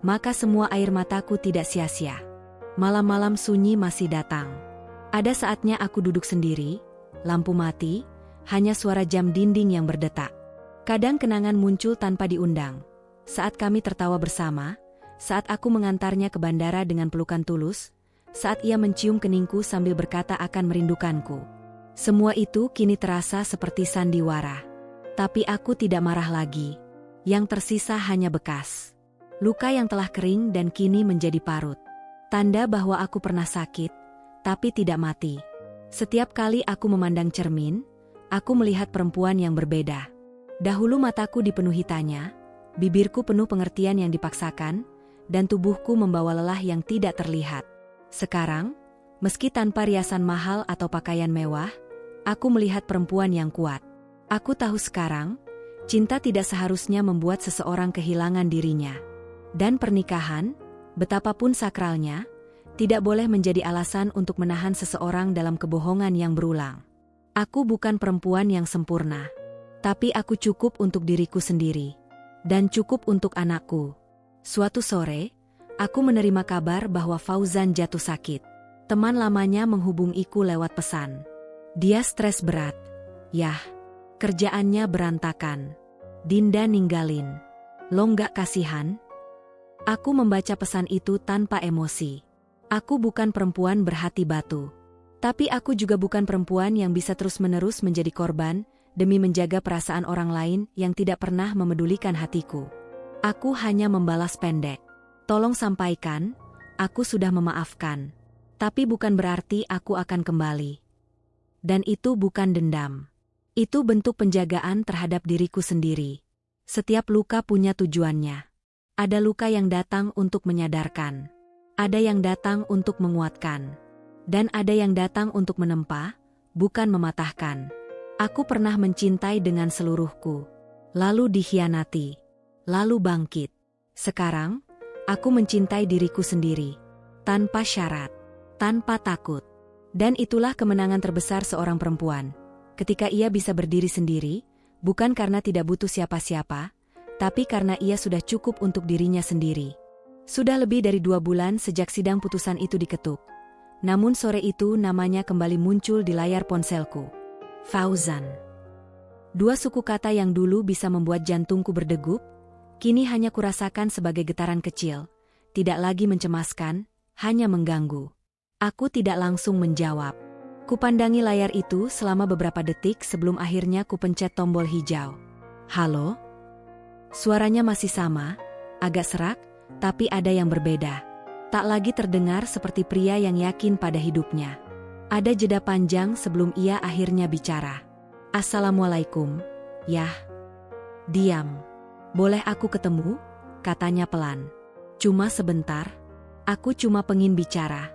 maka semua air mataku tidak sia-sia. Malam-malam sunyi masih datang. Ada saatnya aku duduk sendiri, lampu mati, hanya suara jam dinding yang berdetak. Kadang kenangan muncul tanpa diundang. Saat kami tertawa bersama, saat aku mengantarnya ke bandara dengan pelukan tulus, saat ia mencium keningku sambil berkata akan merindukanku. Semua itu kini terasa seperti sandiwara. Tapi aku tidak marah lagi. Yang tersisa hanya bekas. Luka yang telah kering dan kini menjadi parut. Tanda bahwa aku pernah sakit, tapi tidak mati. Setiap kali aku memandang cermin, aku melihat perempuan yang berbeda. Dahulu mataku dipenuhi tanya, bibirku penuh pengertian yang dipaksakan, dan tubuhku membawa lelah yang tidak terlihat. Sekarang, meski tanpa riasan mahal atau pakaian mewah, aku melihat perempuan yang kuat. Aku tahu sekarang, cinta tidak seharusnya membuat seseorang kehilangan dirinya. Dan pernikahan, betapapun sakralnya, tidak boleh menjadi alasan untuk menahan seseorang dalam kebohongan yang berulang. Aku bukan perempuan yang sempurna, tapi aku cukup untuk diriku sendiri. Dan cukup untuk anakku. Suatu sore, aku menerima kabar bahwa Fauzan jatuh sakit. Teman lamanya menghubungiku lewat pesan. Dia stres berat. Yah, kerjaannya berantakan. Dinda ninggalin. Lo nggak kasihan? Aku membaca pesan itu tanpa emosi. Aku bukan perempuan berhati batu. Tapi aku juga bukan perempuan yang bisa terus-menerus menjadi korban demi menjaga perasaan orang lain yang tidak pernah memedulikan hatiku. Aku hanya membalas pendek. Tolong sampaikan, aku sudah memaafkan. Tapi bukan berarti aku akan kembali. Dan itu bukan dendam. Itu bentuk penjagaan terhadap diriku sendiri. Setiap luka punya tujuannya. Ada luka yang datang untuk menyadarkan. Ada yang datang untuk menguatkan. Dan ada yang datang untuk menempa, bukan mematahkan. Aku pernah mencintai dengan seluruhku. Lalu dikhianati. Lalu bangkit. Sekarang, aku mencintai diriku sendiri. Tanpa syarat. Tanpa takut. Dan itulah kemenangan terbesar seorang perempuan. Ketika ia bisa berdiri sendiri, bukan karena tidak butuh siapa-siapa, tapi karena ia sudah cukup untuk dirinya sendiri. Sudah lebih dari 2 bulan sejak sidang putusan itu diketuk. Namun sore itu namanya kembali muncul di layar ponselku. Fauzan. 2 suku kata yang dulu bisa membuat jantungku berdegup, kini hanya kurasakan sebagai getaran kecil, tidak lagi mencemaskan, hanya mengganggu. Aku tidak langsung menjawab. Kupandangi layar itu selama beberapa detik sebelum akhirnya kupencet tombol hijau. Halo? Suaranya masih sama, agak serak, tapi ada yang berbeda. Tak lagi terdengar seperti pria yang yakin pada hidupnya. Ada jeda panjang sebelum ia akhirnya bicara. Assalamualaikum, Yah. Diam. Boleh aku ketemu? Katanya pelan. Cuma sebentar. Aku cuma pengin bicara.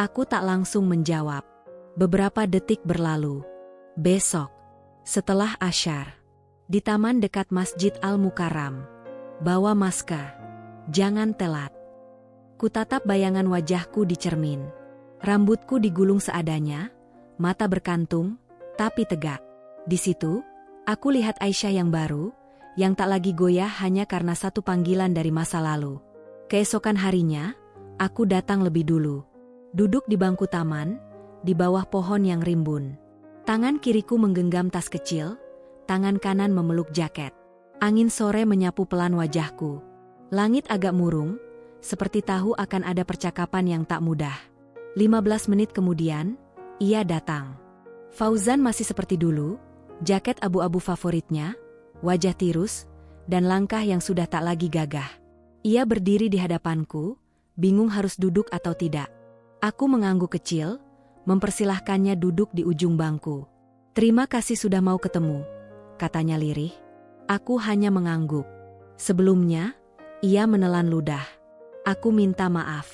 Aku tak langsung menjawab. Beberapa detik berlalu. Besok, setelah asyar, di taman dekat Masjid Al-Mukarram. Bawa masker. Jangan telat. Kutatap bayangan wajahku di cermin. Rambutku digulung seadanya, mata berkantung, tapi tegak. Di situ, aku lihat Aisyah yang baru, yang tak lagi goyah hanya karena satu panggilan dari masa lalu. Keesokan harinya, aku datang lebih dulu. Duduk di bangku taman, di bawah pohon yang rimbun. Tangan kiriku menggenggam tas kecil, tangan kanan memeluk jaket. Angin sore menyapu pelan wajahku. Langit agak murung, seperti tahu akan ada percakapan yang tak mudah. 15 menit kemudian, ia datang. Fauzan masih seperti dulu, jaket abu-abu favoritnya, wajah tirus, dan langkah yang sudah tak lagi gagah. Ia berdiri di hadapanku, bingung harus duduk atau tidak. Aku mengangguk kecil, mempersilahkannya duduk di ujung bangku. "Terima kasih sudah mau ketemu," katanya lirih. Aku hanya mengangguk. Sebelumnya, ia menelan ludah. "Aku minta maaf.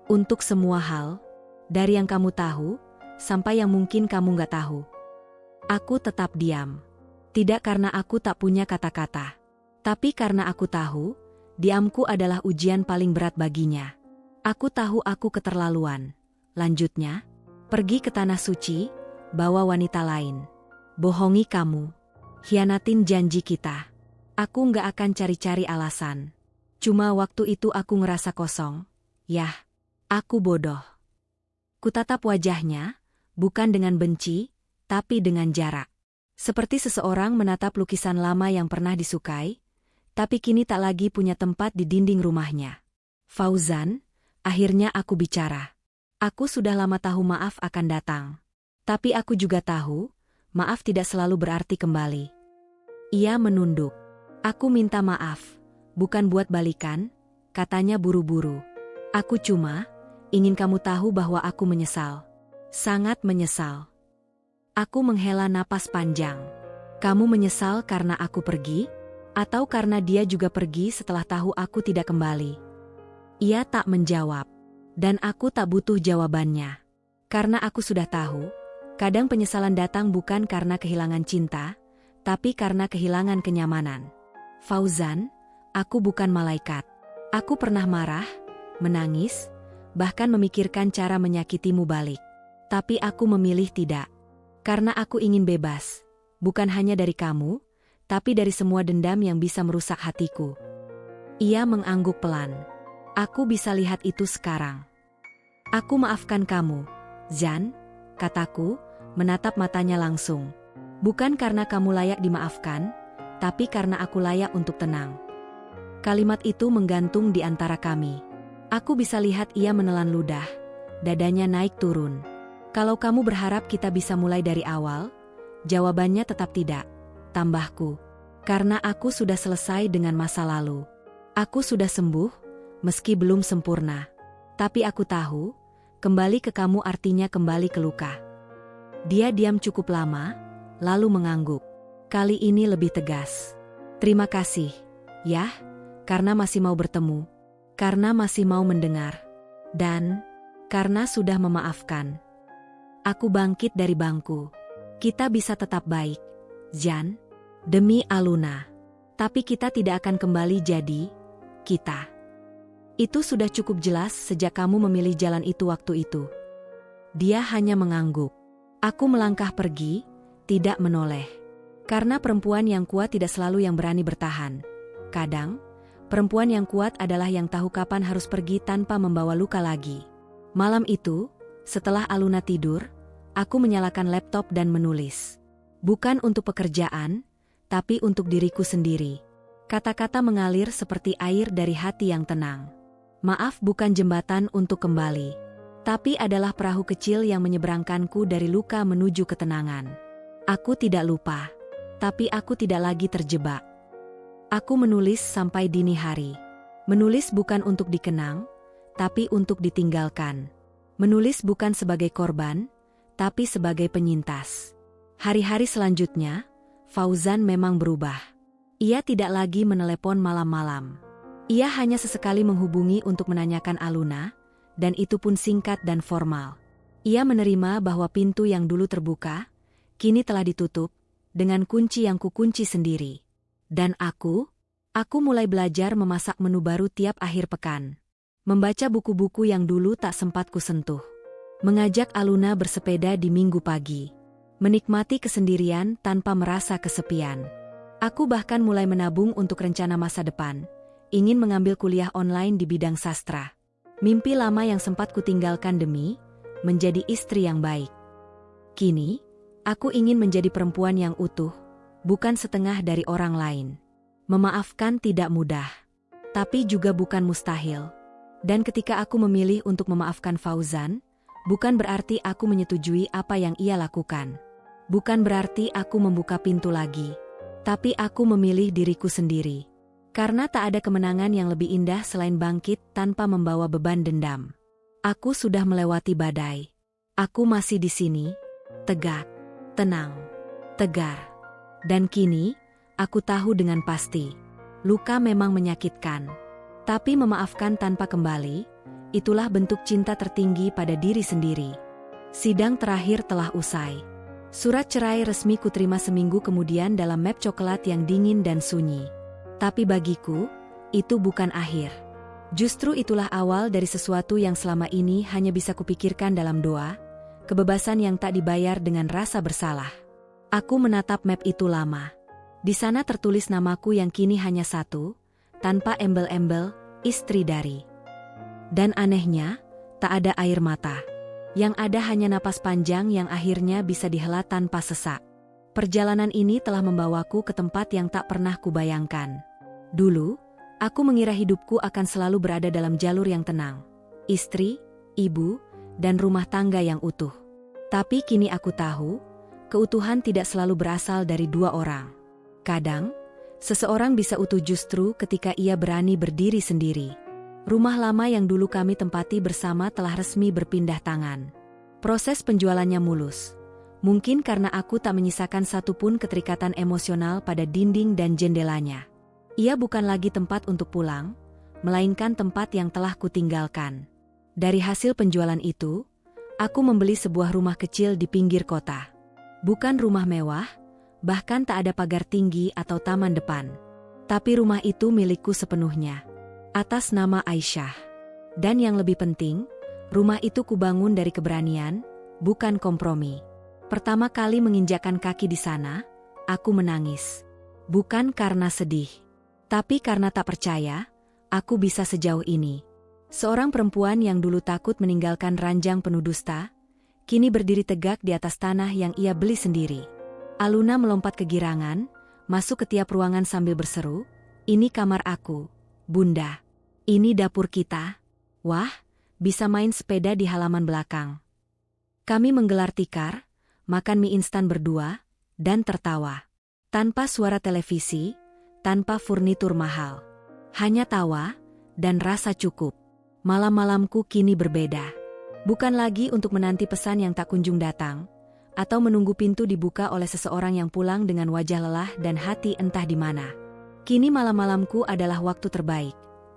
Untuk semua hal, dari yang kamu tahu, sampai yang mungkin kamu gak tahu." Aku tetap diam. Tidak karena aku tak punya kata-kata, tapi karena aku tahu, diamku adalah ujian paling berat baginya. "Aku tahu aku keterlaluan," lanjutnya. "Pergi ke tanah suci, bawa wanita lain. Bohongi kamu. Hianatin janji kita. Aku gak akan cari-cari alasan. Cuma waktu itu aku ngerasa kosong. Yah, aku bodoh." Kutatap wajahnya, bukan dengan benci, tapi dengan jarak. Seperti seseorang menatap lukisan lama yang pernah disukai, tapi kini tak lagi punya tempat di dinding rumahnya. "Fauzan," akhirnya aku bicara. "Aku sudah lama tahu maaf akan datang. Tapi aku juga tahu, maaf tidak selalu berarti kembali." Ia menunduk. "Aku minta maaf, bukan buat balikan," katanya buru-buru. "Aku cuma ingin kamu tahu bahwa aku menyesal. Sangat menyesal." Aku menghela napas panjang. "Kamu menyesal karena aku pergi? Atau karena dia juga pergi setelah tahu aku tidak kembali?" Ia tak menjawab. Dan aku tak butuh jawabannya. Karena aku sudah tahu, kadang penyesalan datang bukan karena kehilangan cinta, tapi karena kehilangan kenyamanan. "Fauzan, aku bukan malaikat. Aku pernah marah, menangis, bahkan memikirkan cara menyakitimu balik. Tapi aku memilih tidak. Karena aku ingin bebas, bukan hanya dari kamu, tapi dari semua dendam yang bisa merusak hatiku." Ia mengangguk pelan. "Aku bisa lihat itu sekarang." "Aku maafkan kamu, Zan," kataku, menatap matanya langsung. "Bukan karena kamu layak dimaafkan, tapi karena aku layak untuk tenang." Kalimat itu menggantung di antara kami. Aku bisa lihat ia menelan ludah, dadanya naik turun. "Kalau kamu berharap kita bisa mulai dari awal?" Jawabannya tetap tidak, tambahku. "Karena aku sudah selesai dengan masa lalu. Aku sudah sembuh, meski belum sempurna. Tapi aku tahu, kembali ke kamu artinya kembali ke luka." Dia diam cukup lama, lalu mengangguk. Kali ini lebih tegas. "Terima kasih, ya, karena masih mau bertemu, karena masih mau mendengar, dan karena sudah memaafkan." Aku bangkit dari bangku. "Kita bisa tetap baik, Zan, demi Aluna. Tapi kita tidak akan kembali jadi kita. Itu sudah cukup jelas sejak kamu memilih jalan itu waktu itu." Dia hanya mengangguk. Aku melangkah pergi, tidak menoleh. Karena perempuan yang kuat tidak selalu yang berani bertahan. Kadang, perempuan yang kuat adalah yang tahu kapan harus pergi tanpa membawa luka lagi. Malam itu, setelah Aluna tidur, aku menyalakan laptop dan menulis. Bukan untuk pekerjaan, tapi untuk diriku sendiri. Kata-kata mengalir seperti air dari hati yang tenang. Maaf bukan jembatan untuk kembali, tapi adalah perahu kecil yang menyeberangkanku dari luka menuju ketenangan. Aku tidak lupa, tapi aku tidak lagi terjebak. Aku menulis sampai dini hari. Menulis bukan untuk dikenang, tapi untuk ditinggalkan. Menulis bukan sebagai korban, tapi sebagai penyintas. Hari-hari selanjutnya, Fauzan memang berubah. Ia tidak lagi menelepon malam-malam. Ia hanya sesekali menghubungi untuk menanyakan Aluna, dan itu pun singkat dan formal. Ia menerima bahwa pintu yang dulu terbuka, kini telah ditutup, dengan kunci yang kukunci sendiri. Dan aku mulai belajar memasak menu baru tiap akhir pekan. Membaca buku-buku yang dulu tak sempat kusentuh. Mengajak Aluna bersepeda di Minggu pagi. Menikmati kesendirian tanpa merasa kesepian. Aku bahkan mulai menabung untuk rencana masa depan. Ingin mengambil kuliah online di bidang sastra. Mimpi lama yang sempat kutinggalkan demi menjadi istri yang baik. Kini, aku ingin menjadi perempuan yang utuh, bukan setengah dari orang lain. Memaafkan tidak mudah, tapi juga bukan mustahil. Dan ketika aku memilih untuk memaafkan Fauzan, Bukan berarti aku menyetujui apa yang ia lakukan. Bukan berarti aku membuka pintu lagi. Tapi aku memilih diriku sendiri. Karena tak ada kemenangan yang lebih indah selain bangkit tanpa membawa beban dendam. Aku sudah melewati badai. Aku masih di sini, tegak, tenang, tegar. Dan kini, aku tahu dengan pasti, luka memang menyakitkan. Tapi memaafkan tanpa kembali, itulah bentuk cinta tertinggi pada diri sendiri. Sidang terakhir telah usai. Surat cerai resmi kuterima seminggu kemudian dalam map coklat yang dingin dan sunyi. Tapi bagiku, itu bukan akhir. Justru itulah awal dari sesuatu yang selama ini hanya bisa kupikirkan dalam doa, kebebasan yang tak dibayar dengan rasa bersalah. Aku menatap map itu lama. Di sana tertulis namaku yang kini hanya satu, tanpa embel-embel, istri dari. Dan anehnya, tak ada air mata. Yang ada hanya napas panjang yang akhirnya bisa dihela tanpa sesak. Perjalanan ini telah membawaku ke tempat yang tak pernah kubayangkan. Dulu, aku mengira hidupku akan selalu berada dalam jalur yang tenang. Istri, ibu, dan rumah tangga yang utuh. Tapi kini aku tahu, keutuhan tidak selalu berasal dari dua orang. Kadang, seseorang bisa utuh justru ketika ia berani berdiri sendiri. Rumah lama yang dulu kami tempati bersama telah resmi berpindah tangan. Proses penjualannya mulus. Mungkin karena aku tak menyisakan satupun keterikatan emosional pada dinding dan jendelanya. Ia bukan lagi tempat untuk pulang, melainkan tempat yang telah kutinggalkan. Dari hasil penjualan itu, aku membeli sebuah rumah kecil di pinggir kota. Bukan rumah mewah, bahkan tak ada pagar tinggi atau taman depan. Tapi rumah itu milikku sepenuhnya. Atas nama Aisyah. Dan yang lebih penting, rumah itu kubangun dari keberanian, bukan kompromi. Pertama kali menginjakkan kaki di sana, aku menangis. Bukan karena sedih, tapi karena tak percaya, aku bisa sejauh ini. Seorang perempuan yang dulu takut meninggalkan ranjang penuh dusta, kini berdiri tegak di atas tanah yang ia beli sendiri. Aluna melompat kegirangan, masuk ke tiap ruangan sambil berseru, "Ini kamar aku, Bunda. Ini dapur kita. Wah, bisa main sepeda di halaman belakang." Kami menggelar tikar, makan mie instan berdua, dan tertawa. Tanpa suara televisi, tanpa furnitur mahal. Hanya tawa, dan rasa cukup. Malam-malamku kini berbeda. Bukan lagi untuk menanti pesan yang tak kunjung datang, atau menunggu pintu dibuka oleh seseorang yang pulang dengan wajah lelah dan hati entah di mana. Kini malam-malamku adalah waktu terbaik,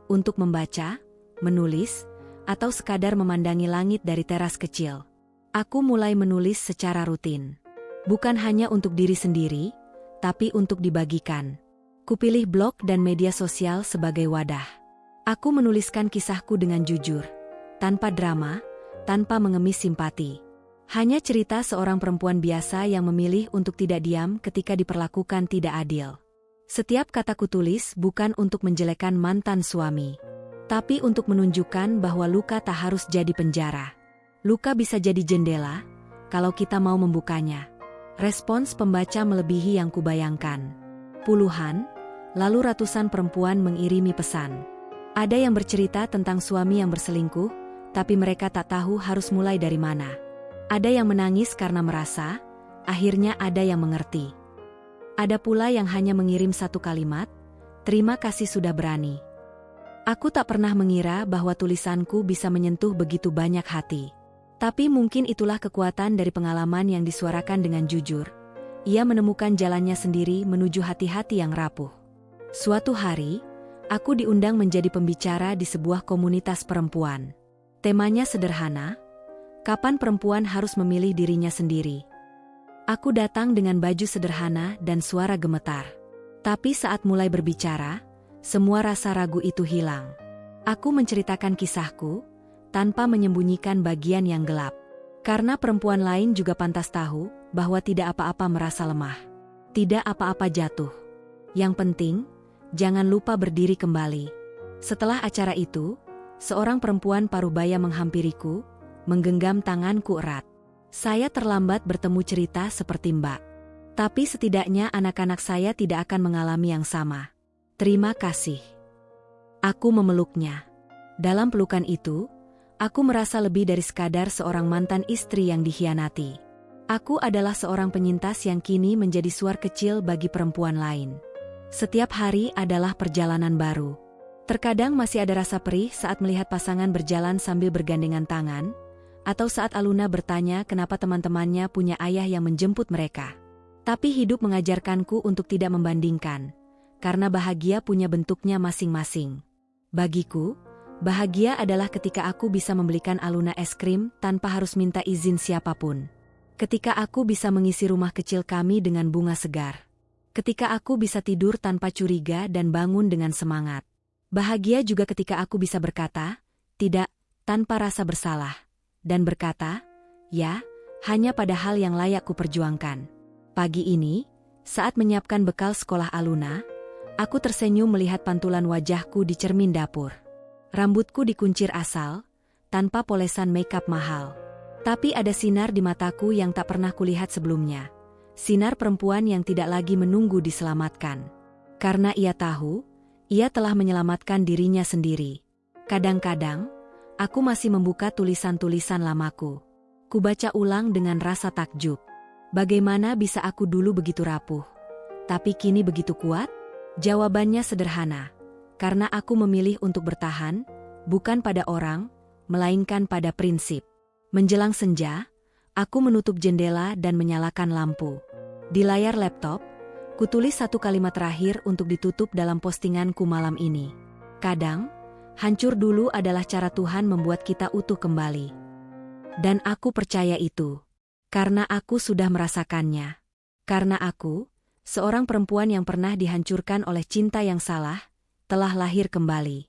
untuk membaca, menulis, atau sekadar memandangi langit dari teras kecil. Aku mulai menulis secara rutin. Bukan hanya untuk diri sendiri, tapi untuk dibagikan. Kupilih blog dan media sosial sebagai wadah. Aku menuliskan kisahku dengan jujur, tanpa drama, tanpa mengemis simpati. Hanya cerita seorang perempuan biasa yang memilih untuk tidak diam ketika diperlakukan tidak adil. Setiap kata kutulis bukan untuk menjelekkan mantan suami, tapi untuk menunjukkan bahwa luka tak harus jadi penjara. Luka bisa jadi jendela, kalau kita mau membukanya. Respons pembaca melebihi yang kubayangkan. Puluhan, lalu ratusan perempuan mengirimi pesan. Ada yang bercerita tentang suami yang berselingkuh, tapi mereka tak tahu harus mulai dari mana. Ada yang menangis karena merasa, akhirnya ada yang mengerti. Ada pula yang hanya mengirim satu kalimat, "Terima kasih sudah berani." Aku tak pernah mengira bahwa tulisanku bisa menyentuh begitu banyak hati. Tapi mungkin itulah kekuatan dari pengalaman yang disuarakan dengan jujur. Ia menemukan jalannya sendiri menuju hati-hati yang rapuh. Suatu hari, aku diundang menjadi pembicara di sebuah komunitas perempuan. Temanya sederhana, kapan perempuan harus memilih dirinya sendiri. Aku datang dengan baju sederhana dan suara gemetar. Tapi saat mulai berbicara, semua rasa ragu itu hilang. Aku menceritakan kisahku, tanpa menyembunyikan bagian yang gelap. Karena perempuan lain juga pantas tahu bahwa tidak apa-apa merasa lemah. Tidak apa-apa jatuh. Yang penting, jangan lupa berdiri kembali. Setelah acara itu, seorang perempuan parubaya menghampiriku, menggenggam tanganku erat. Saya terlambat bertemu cerita seperti Mbak. Tapi setidaknya anak-anak saya tidak akan mengalami yang sama. Terima kasih. Aku memeluknya. Dalam pelukan itu, Aku merasa lebih dari sekadar seorang mantan istri yang dikhianati. Aku adalah seorang penyintas yang kini menjadi suar kecil bagi perempuan lain. Setiap hari adalah perjalanan baru. Terkadang masih ada rasa perih saat melihat pasangan berjalan sambil bergandengan tangan, atau saat Aluna bertanya kenapa teman-temannya punya ayah yang menjemput mereka. Tapi hidup mengajarkanku untuk tidak membandingkan, karena bahagia punya bentuknya masing-masing. Bagiku, bahagia adalah ketika aku bisa membelikan Aluna es krim tanpa harus minta izin siapapun. Ketika aku bisa mengisi rumah kecil kami dengan bunga segar. Ketika aku bisa tidur tanpa curiga dan bangun dengan semangat. Bahagia juga ketika aku bisa berkata, tidak, tanpa rasa bersalah. Dan berkata, ya, hanya pada hal yang layak kuperjuangkan. Pagi ini, saat menyiapkan bekal sekolah Aluna, aku tersenyum melihat pantulan wajahku di cermin dapur. Rambutku dikuncir asal, tanpa polesan makeup mahal. Tapi ada sinar di mataku yang tak pernah kulihat sebelumnya. Sinar perempuan yang tidak lagi menunggu diselamatkan. Karena ia tahu, ia telah menyelamatkan dirinya sendiri. Kadang-kadang, aku masih membuka tulisan-tulisan lamaku. Kubaca ulang dengan rasa takjub. Bagaimana bisa aku dulu begitu rapuh, tapi kini begitu kuat? Jawabannya sederhana. Karena aku memilih untuk bertahan, bukan pada orang, melainkan pada prinsip. Menjelang senja, aku menutup jendela dan menyalakan lampu. Di layar laptop, kutulis satu kalimat terakhir untuk ditutup dalam postinganku malam ini. Kadang, hancur dulu adalah cara Tuhan membuat kita utuh kembali. Dan aku percaya itu. Karena aku sudah merasakannya. Karena aku, seorang perempuan yang pernah dihancurkan oleh cinta yang salah, telah lahir kembali.